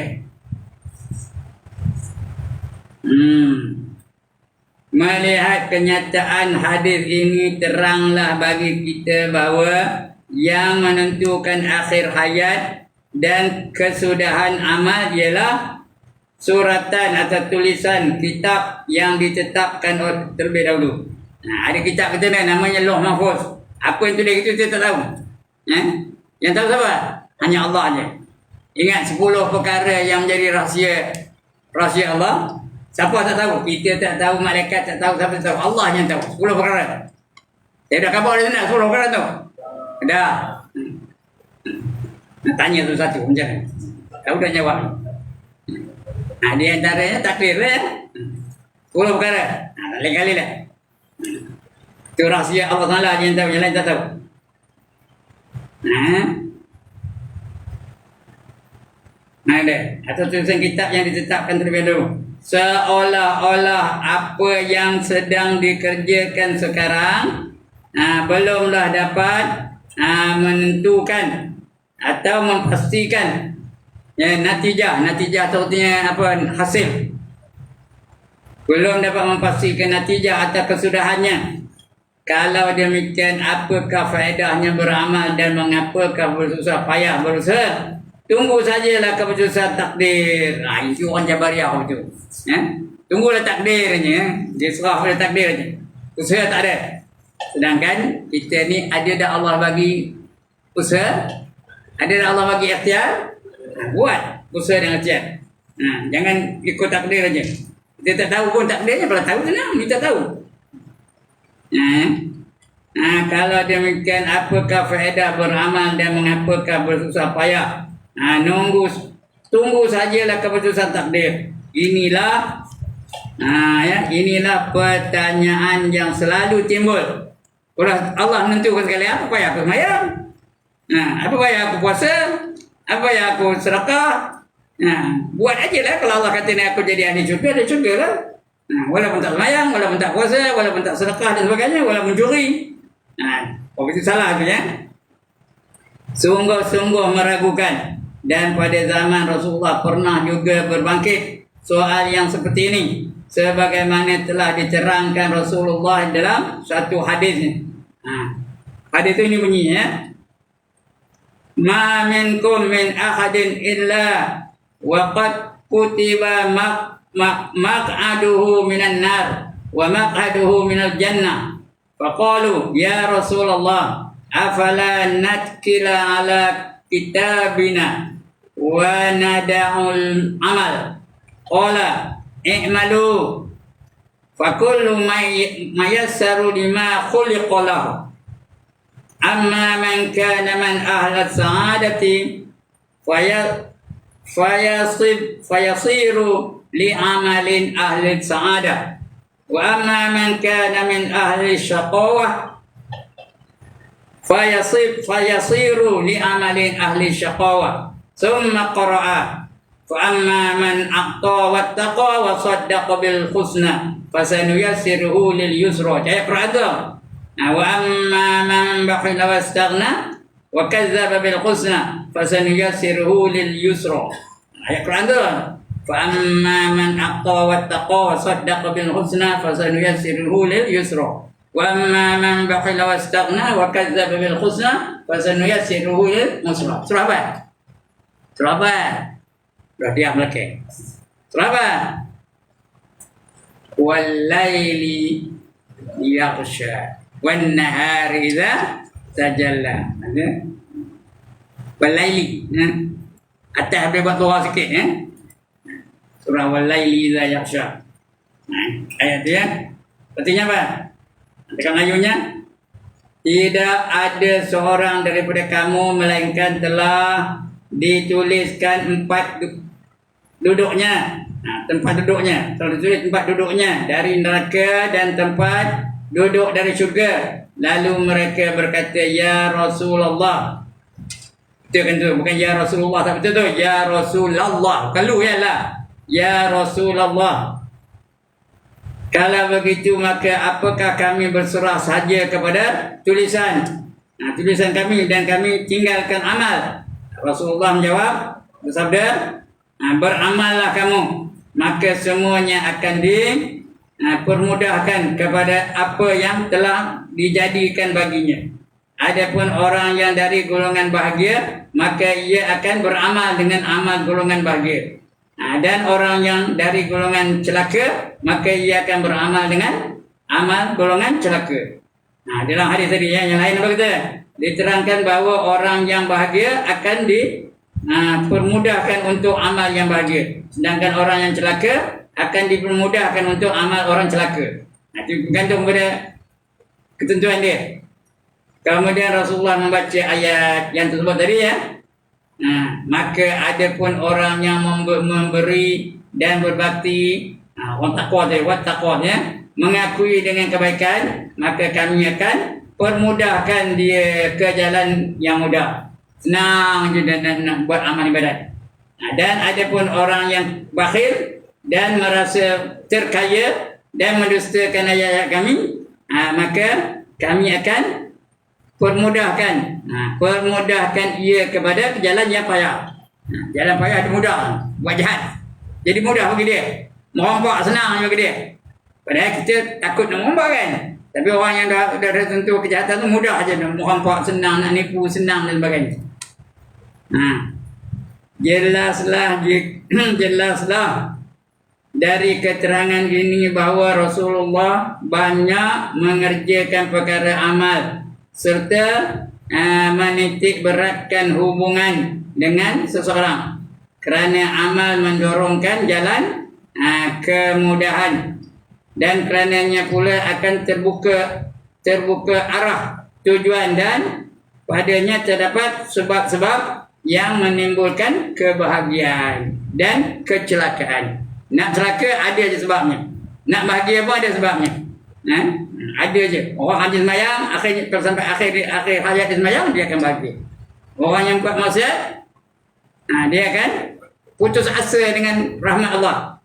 A: Melihat kenyataan hadis ini, teranglah bagi kita bahawa yang menentukan akhir hayat dan kesudahan amal ialah suratan atau tulisan kitab yang ditetapkan terlebih dahulu. Ada kitab kita ni namanya Lauh Mahfuz. Apa yang tulis itu kita tak tahu. Yang tahu siapa? Hanya Allah aja. Ingat 10 perkara yang menjadi rahsia Allah. Siapa tak tahu? Kita tak tahu, malaikat tak tahu, siapa tak tahu? Allah yang tahu. 10 perkara. Saya dah khabar di sana 10 perkara tu. Dah. Tanya tu satu macam mana? Kau dah jawab. Di antaranya takdir ya. 10 perkara. Lain kali lah. Itu rahsia Allah Ta'ala yang tahu, yang lain tak tahu. Ada. Atau tulisan kitab yang ditetapkan terlebih dahulu. Seolah-olah apa yang sedang dikerjakan sekarang belumlah dapat menentukan atau memastikan natijah artinya apa, hasil. Belum dapat memastikan natijah atau kesudahannya. Kalau demikian, apakah faedahnya beramal dan mengapakah bersusah payah berusaha? Tunggu sajalah keputusan takdir. Itu orang Jabariyah itu. Tunggulah takdirnya. Dia serah pada takdir saja. Usaha tak ada. Sedangkan kita ni ada dah Allah bagi usaha, ada dah Allah bagi ikhtiar. Buat usaha dengan ikhtiar. Jangan ikut takdir saja. Kita tak tahu pun takdirnya, kalau tahu senang, kita tahu. Kalau demikian, apakah faedah beramal dan mengapakah bersusah payah? Tunggu sajalah keputusan takdir. Inilah pertanyaan yang selalu timbul. Kalau Allah menentukan sekali, apa payah aku semayang? Apa payah aku puasa? Apa payah aku sedekah? Buat aja lah. Kalau Allah kata aku jadi ahli syurga, ada syurga lah. Walaupun tak semayang, walaupun tak puasa, walaupun tak sedekah dan sebagainya, walaupun mencuri. Itu salah tu ya. Sungguh-sungguh meragukan. Dan pada zaman Rasulullah pernah juga berbangkit soal yang seperti ini, sebagaimana telah diterangkan Rasulullah dalam satu hadis. Hadis itu ini bunyi ya. Ma minkum min ahadin illa wa qad kutiba maq'aduhu minan nar wa maq'aduhu minal jannah. Faqalu ya Rasulullah afala natkila ala kitabina wa nada'ul amal. Qala i'malu fa kullu mayassaru lima khuliqa lahu. Amma man kana man ahla sa'adati fayasiru li amalin ahli sa'adah. Wa amma man kana min ahli syaqawah fayasiru li amalin ahli syaqawah. Thumma qara'a fa amma man aqta wattaqa wa saddaqa bil husna fasanuyassiruhu lil yusra. Ayat Quran. Wa amma man bakhila wastaghna wa kadzdzaba bil husna fasanuyassiruhu lil yusra. Ayat Quran tu. Fa amma man aqta wattaqa wa saddaqa bil husna fasanuyassiruhu lil yusra. Wa amma man bakhila wastaghna wa kadzdzaba bil husna fasanuyassiruhu lil yusra. Surah apa? Surah apa? Sudah diam lagi. Surah apa? Wal laili yaghsha wan nahari idza tajalla. Wal laili. Atas habis buat doa sikit Surah wal laili idza yaghsha. Ayat dia. Artinya apa? Tekan ayunya. Tidak ada seorang daripada kamu melainkan telah dituliskan 4 duduknya. Tempat duduknya. Telah ditulis tempat duduknya dari neraka dan tempat duduk dari syurga. Lalu mereka berkata, ya Rasulullah, Betul kan tu? Bukan ya Rasulullah, tak betul tu. Ya Rasulullah. Kalau ya lah. Ya Rasulullah. Kalau begitu maka apakah kami berserah saja kepada tulisan? Tulisan kami dan kami tinggalkan amal. Rasulullah menjawab, bersabda, beramallah kamu, maka semuanya akan dipermudahkan kepada apa yang telah dijadikan baginya. Adapun orang yang dari golongan bahagia, maka ia akan beramal dengan amal golongan bahagia. Dan orang yang dari golongan celaka, maka ia akan beramal dengan amal golongan celaka. Dalam hadis tadi yang lain apa kata? Diterangkan bahawa orang yang bahagia akan dipermudahkan untuk amal yang bahagia. Sedangkan orang yang celaka akan dipermudahkan untuk amal orang celaka. Itu bergantung pada ketentuan dia. Kemudian Rasulullah membaca ayat yang tersebut tadi ya. Maka adapun orang yang memberi dan berbakti, orang taqwa ya, mengakui dengan kebaikan, maka kami akan permudahkan dia ke jalan yang mudah. Senang je nak buat amal ibadat. Dan adapun orang yang bakhil dan merasa terkaya dan mendustakan ayat-ayat kami, maka kami akan permudahkan ia kepada jalan yang payah. Jalan payah itu mudah, buat jahat jadi mudah bagi dia, merompak senang bagi dia. Padahal kita takut nak merompak kan, tapi orang yang dah tentu kejahatan tu mudah aja nak merompak, senang nak nipu, senang dan sebagainya. Jelaslah dari keterangan ini bahawa Rasulullah banyak mengerjakan perkara amal serta menitik beratkan hubungan dengan seseorang, kerana amal mendorongkan jalan kemudahan, dan kerananya pula akan terbuka arah tujuan, dan padanya terdapat sebab-sebab yang menimbulkan kebahagiaan dan kecelakaan. Nak celaka ada je sebabnya, nak bahagia pun ada sebabnya. Ada je. Orang rajin sembahyang, sampai akhir hayat dia sembahyang, dia akan bahagia. Orang yang buat maksiat, dia akan putus asa dengan rahmat Allah.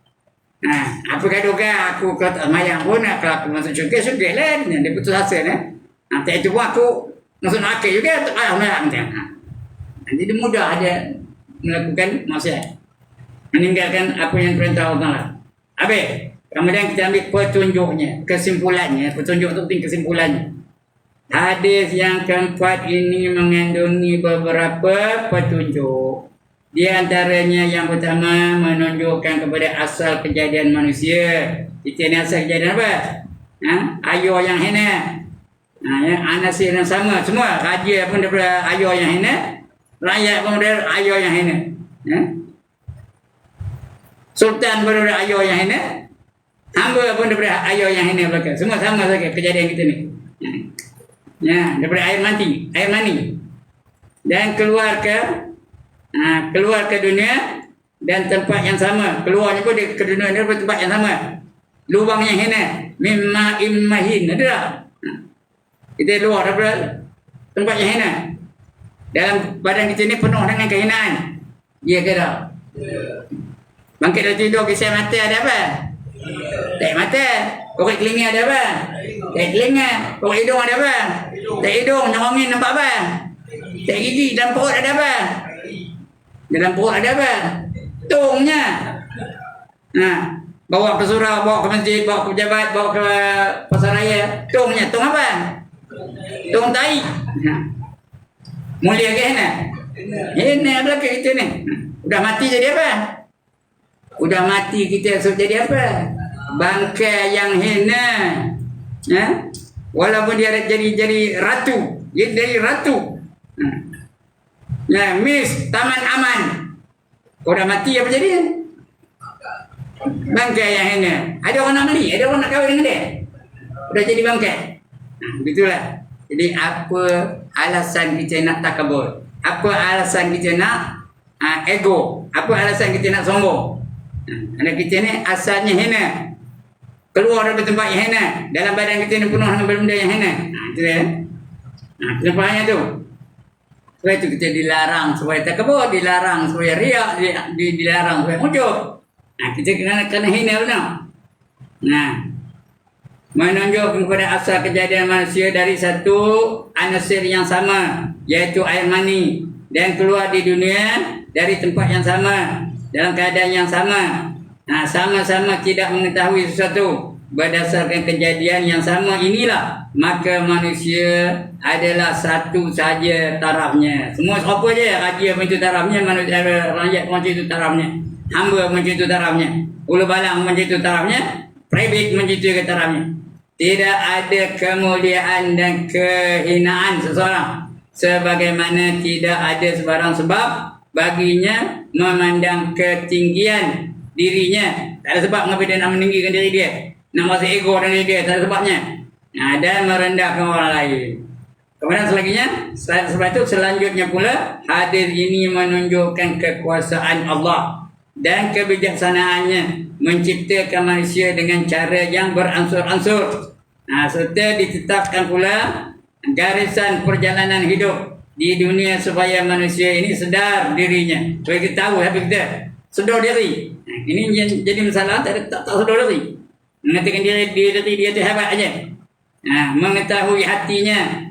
A: Apa gaduhkan aku kalau tak sembahyang pun, kalau aku masuk syurga lah. Dia putus asa ni. Tak itu pun aku masuk neraka juga, tak payah sembahyang. Jadi dia mudah dia melakukan maksiat, meninggalkan apa yang perintah Allah. Habis. Kemudian kita ambil petunjuknya, kesimpulannya. Petunjuk itu penting, kesimpulannya. Hadis yang keempat ini mengandungi beberapa petunjuk. Di antaranya yang pertama menunjukkan kepada asal kejadian manusia. Kita ni asal kejadian apa? Ayah yang hina. Anasir yang sama. Semua raja pun daripada ayah yang hina. Rakyat pun daripada ayah yang hina. Sultan pun daripada ayah yang hina. Hamba pun daripada ayah yang hina belakang. Semua sama saja kejadian kita ni. Daripada air mani. Dan keluar ke dunia dan tempat yang sama. Keluarnya pun ke dunia daripada tempat yang sama. Lubang yang hina. Mimma immahin. Ada tak? Kita keluar daripada tempat yang hina. Dalam badan kita ni penuh dengan kehinaan. Ya ke tak? Bangkit dari tidur, kisah mata ada apa? Tak mata. Korek telinga ada apa? Tak telinga. Korek hidung ada apa? Tak hidung. Nyongongin nampak apa? Tak gigi. Dalam perut ada apa? Dalam perut ada apa? Tungnya. Bawa ke surau, bawa ke masjid, bawa ke pejabat, bawa ke pasar raya. Tungnya. Tung apa? Tung tai. Mulia ke hina? Hina belakang kita ni. Udah mati jadi apa? Udah mati kita so jadi apa? Bangkai yang hina. Walaupun dia jadi ratu, dia jadi ratu. Miss Taman Aman. Kau dah mati apa jadi? Bangkai yang hina. Ada orang nak beli, ada orang nak kahwin dengan dia. Udah jadi bangkai. Begitulah. Jadi apa alasan kita nak takabur? Apa alasan kita nak ego? Apa alasan kita nak sombong? Anak kita ni asalnya hina. Keluar dari tempat yang hina. Dalam badan kita ni penuh dengan benda yang hina. Itu ya. Kenapaannya tu. Sebab itu kita dilarang supaya takabur, dilarang supaya riak, dilarang supaya ujub. Nah, kita kena hina benar. Nah, menunjuk kepada asal kejadian manusia dari satu anasir yang sama, yaitu air mani, dan keluar di dunia dari tempat yang sama, dalam keadaan yang sama. Nah, sama-sama tidak mengetahui sesuatu berdasarkan kejadian yang sama inilah, maka manusia adalah satu saja tarafnya. Semua apa je, raja macam tarafnya, manusia rakyat macam itu tarafnya, hamba macam itu tarafnya, ulu balang macam itu tarafnya, private macam itu tarafnya. Tidak ada kemuliaan dan kehinaan seseorang, sebagaimana tidak ada sebarang sebab baginya memandang ketinggian dirinya. Tak ada sebab mengapa dia nak meninggikan diri dia, nak merasa ego dan diri dia, tak ada sebabnya. Dan merendahkan orang lain. Kemudian sebab itu selanjutnya pula, hadis ini menunjukkan kekuasaan Allah dan kebijaksanaannya menciptakan manusia dengan cara yang beransur-ansur. Serta ditetapkan pula garisan perjalanan hidup di dunia supaya manusia ini sedar dirinya. Supaya kita tahu, habis kita sedar diri. Ini jadi masalah, tak sedar diri. Mengatakan diri dia itu hebat aja. Mengetahui hatinya.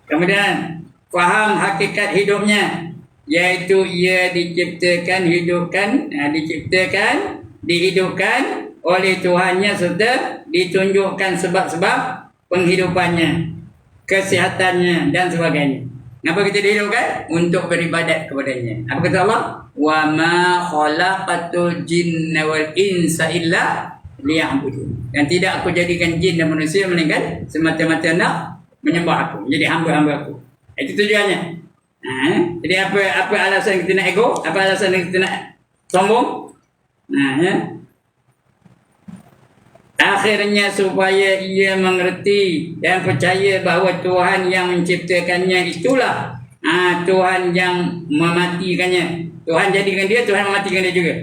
A: Kemudian faham hakikat hidupnya, yaitu ia diciptakan, dihidupkan oleh Tuhannya serta ditunjukkan sebab-sebab penghidupannya, kesihatannya dan sebagainya. Kenapa kita dihidupkan? Untuk beribadat kepadanya. Apa kata Allah? Wa ma khalaqatul jinna wal insa illa liya'budun. Dan tidak aku jadikan jin dan manusia melainkan semata-mata nak menyembah aku, menjadi hamba-hamba aku. Itu tujuannya. Jadi apa alasan kita nak ego? Apa alasan kita nak sombong? Akhirnya supaya ia mengerti dan percaya bahawa Tuhan yang menciptakannya itulah Tuhan yang mematikannya. Tuhan jadikan dia, Tuhan mematikan dia juga,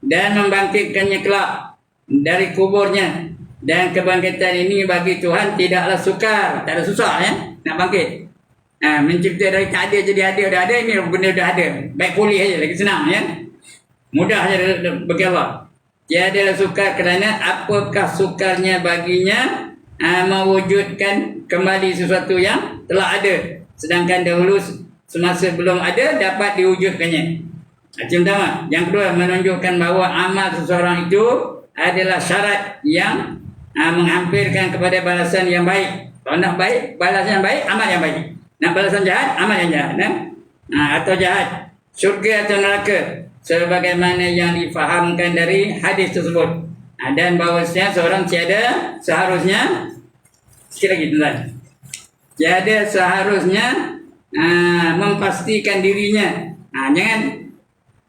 A: dan membangkitkannya kelak dari kuburnya. Dan kebangkitan ini bagi Tuhan tidaklah sukar, tak ada susah nak bangkit. Mencipta dari tak ada jadi ada, dah ada, ini benda dah ada. Baik pulih aja, lagi senang mudah saja bagi Allah. Tiadalah sukar, kerana apakah sukarnya baginya mewujudkan kembali sesuatu yang telah ada, sedangkan dahulu semasa belum ada dapat diwujudkannya. Macam pertama. Yang kedua, menunjukkan bahawa amal seseorang itu adalah syarat yang menghampirkan kepada balasan yang baik. Kalau nak baik, balasan yang baik, amal yang baik. Nak balasan jahat, amal yang jahat. Atau jahat, syurga atau neraka, sebagaimana yang difahamkan dari hadis tersebut. Dan bahawasanya seorang tiada seharusnya, sikit lagi tuan, tiada seharusnya memastikan dirinya. Jangan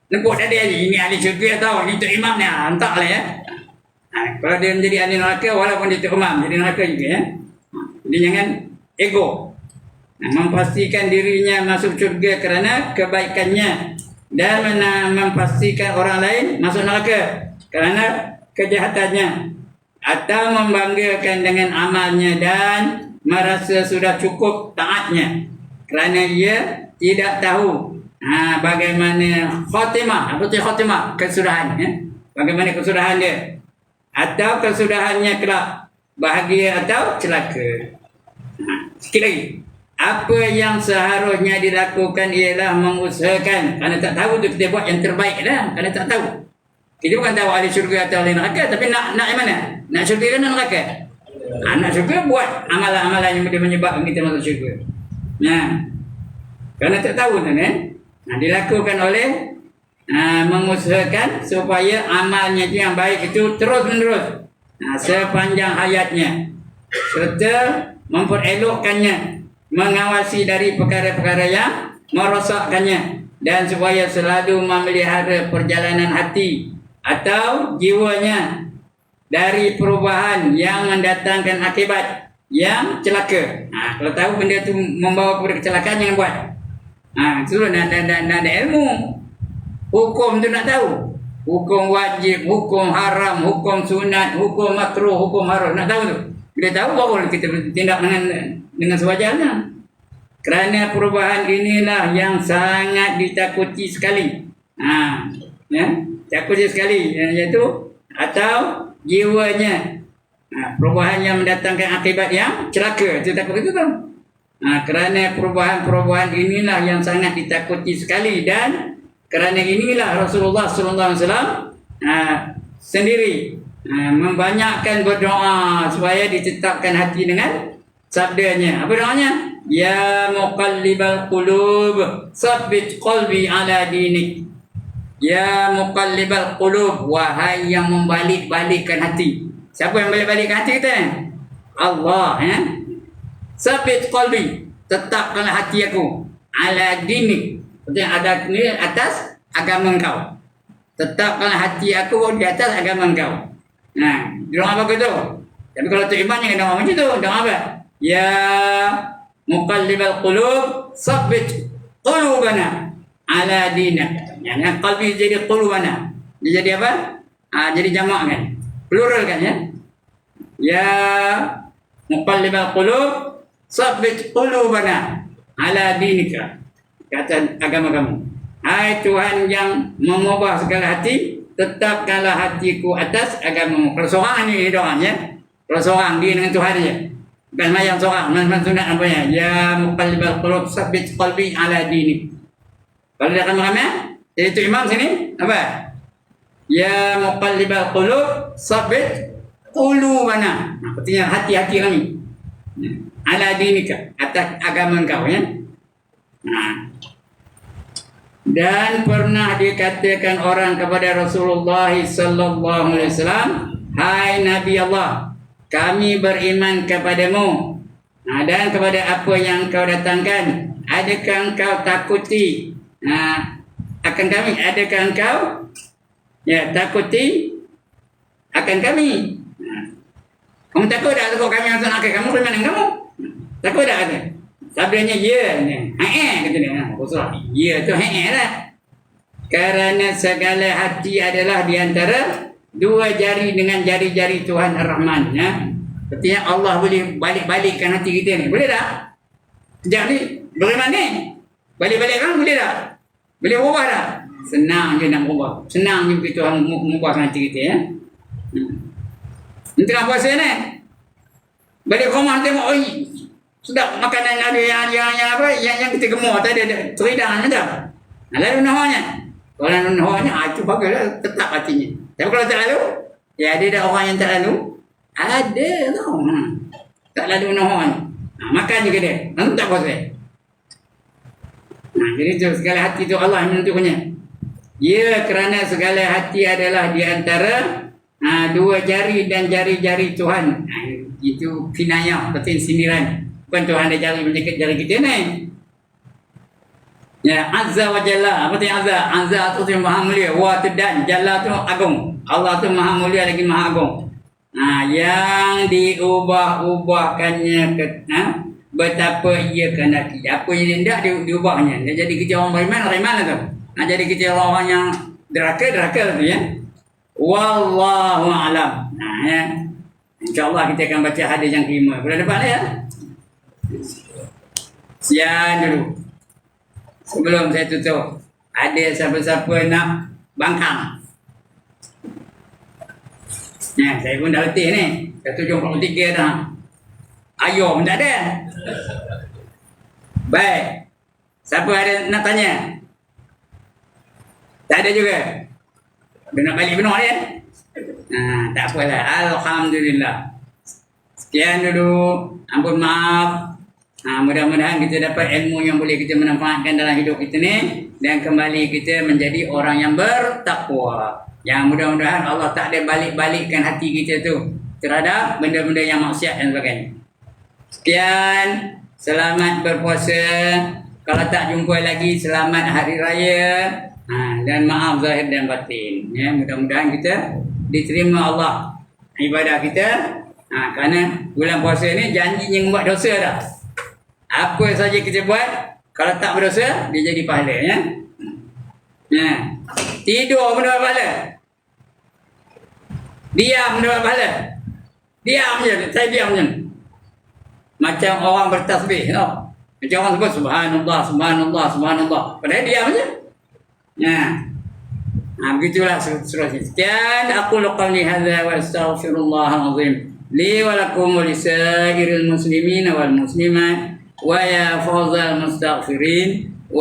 A: nepuk tadi aja, ini ahli syurga atau ini tok imam ni, hantarlah ya. Kalau dia menjadi ahli neraka, walaupun dia tok imam, jadi neraka juga ya. Jadi jangan ego. Memastikan dirinya masuk syurga kerana kebaikannya, dan memastikan orang lain masuk neraka kerana kejahatannya, atau membanggakan dengan amalnya dan merasa sudah cukup taatnya kerana ia tidak tahu bagaimana khatimah, apa itu khatimah, kesudahan bagaimana kesudahan dia, atau kesudahannya kelak bahagia atau celaka. Sikit lagi, apa yang seharusnya dilakukan ialah mengusahakan, kerana tak tahu tu kita buat yang terbaik dah, kerana tak tahu. Kita bukan tahu ahli syurga atau ahli neraka, tapi nak yang mana? Nak syurga kan nak neraka? Nak syurga, buat amalan-amalan yang boleh menyebabkan kita masuk syurga. Kerana tak tahu tu dilakukan oleh mengusahakan supaya amalnya itu yang baik itu terus menerus sepanjang hayatnya, serta memperelokkannya, mengawasi dari perkara-perkara yang merosakkannya, dan supaya selalu memelihara perjalanan hati atau jiwanya dari perubahan yang mendatangkan akibat yang celaka. Kalau tahu benda itu membawa kepada kecelakaan, jangan buat. Suruh nak ada ilmu hukum tu, nak tahu hukum wajib, hukum haram, hukum sunat, hukum makruh, hukum haram, nak tahu tu. Bila tahu baru kita tindak dengan sewajarnya. Kerana perubahan inilah yang sangat ditakuti sekali. Ya, takuti sekali, iaitu atau jiwanya. Perubahan yang mendatangkan akibat yang celaka, itu takut itu tu. Kerana perubahan-perubahan inilah yang sangat ditakuti sekali, dan kerana inilah Rasulullah sallallahu alaihi wasallam sendiri membanyakkan berdoa supaya ditetapkan hati dengan sabdanya. Apa doanya? Ya muqallibal qulub, tsabbit qalbi ala dinik. Ya muqallibal qulub, wahai yang membalik-balikkan hati. Siapa yang balik-balikkan hati kita? Allah, ya. Tsabbit qalbi, tetapkanlah hati aku ala dinik. Maksudnya ada ni atas agama engkau. Tetapkanlah hati aku di atas agama engkau. Doa apa gitu? Tapi kalau tu iman jangan doa macam tu. Doa apa? Ya muqallibal qulub, tsabbit qulubana ala dinak. Yang qalbi jadi qulubana. Dia jadi apa? Jadi jamak kan? Plural kan ya? Ya muqallibal qulub, tsabbit qulubana ala dinika. Kata agama kamu. Hai Tuhan yang mengubah segala hati, tetapkanlah hatiku atas agamamu. Kalau seorang ni doanya, kalau seorang dia dengan Tuhan je. Bukan yang seorang, mana sunat apa ya? Ya muqallibal qulub, tsabbit qalbi ala dinik. Kalau dia akan ramai, jadi itu imam sini apa? Ya muqallibal qulub, tsabbit qulubana. Artinya hati-hati kami. Ala dinika, atas agama engkau ya. Dan pernah dikatakan orang kepada Rasulullah sallallahu alaihi wasallam, hai Nabi Allah, kami beriman kepadamu dan kepada apa yang kau datangkan. Adakah engkau takuti akan kami? Adakah engkau takuti akan kami? Kamu takut tak takut kami yang nak kamu beriman dengan kamu? Takut tak ada? Sabdanya ya, kata dia. Rasulullah, ya tu lah. Kerana segala hati adalah di antara dua jari dengan jari-jari Tuhan Ar-Rahman. Artinya Allah boleh balik-balikkan hati kita ni. Boleh tak? Sejak ni, beriman ni, balik-balikkan boleh tak? Boleh ubah tak? Senang je nak ubah. Senang je Tuhan mengubah hati kita ya. Ni tengah puasa ni, balik rumah tengok, sedap makanan ada yang apa yang kita gemar tadi ada teridang ada. Lalu nahanya. Kalau nahanya itu baguslah tetap hatinya. Tapi kalau tak lalu, ya ada dah orang yang tak lalu. Ada tau. Tak lalu nahanya. Makan juga dia. Nanti tak puasa. Jadi tu segala hati tu Allah yang menentukannya. Ya kerana segala hati adalah di antara dua jari dan jari-jari Tuhan. Itu kinayah, betul sindiran. Bukan Tuhan ada jari mendekat jari kita ni. Ya, Azza wa Jalla. Apa tu yang Azza? Azza tu yang maha mulia. Wa dan Jalla tu agung. Allah tu maha mulia lagi maha agung. Yang diubah-ubahkannya betapa ia kehendaki. Apa yang tidak diubahnya. Dia jadi kita orang beriman tu. Jadi kita orang yang deraka tu ya. Wallahu a'lam. Ya. InsyaAllah kita akan baca hadis yang kelima. Bulan depan ya. Sian dulu. Sebelum saya tutup, ada siapa-siapa nak bangkang? Saya pun dah letih ni. 173 dah. Ayah pun tak ada. Baik. Siapa ada nak tanya? Tak ada juga. Dia nak balik benar ya? Tak apalah. Alhamdulillah. Sekian dulu. Ampun maaf. Mudah-mudahan kita dapat ilmu yang boleh kita manfaatkan dalam hidup kita ni. Dan kembali kita menjadi orang yang bertakwa. Yang mudah-mudahan Allah tak ada balik-balikkan hati kita tu terhadap benda-benda yang maksiat dan sebagainya. Sekian. Selamat berpuasa. Kalau tak jumpa lagi, selamat hari raya. Dan maaf zahir dan batin. Ya, mudah-mudahan kita diterima Allah ibadah kita. Kerana bulan puasa ni janjinya membuat dosa dah. Apa saja kita buat, kalau tak berdosa, dia jadi pahala ya. Tidur pun dapat pahala. Diam dapat pahala. Diam je, saya diam je. Macam orang bertasbih tau. Macam orang sebut subhanallah, subhanallah, subhanallah. Padahal diam aja. Begitulah seterusnya. Sekian aku qawli hadza wa astaghfirullahal azim li wa lakum wa lisairil muslimin wal muslimat wa ya fawzal mustaghfirin.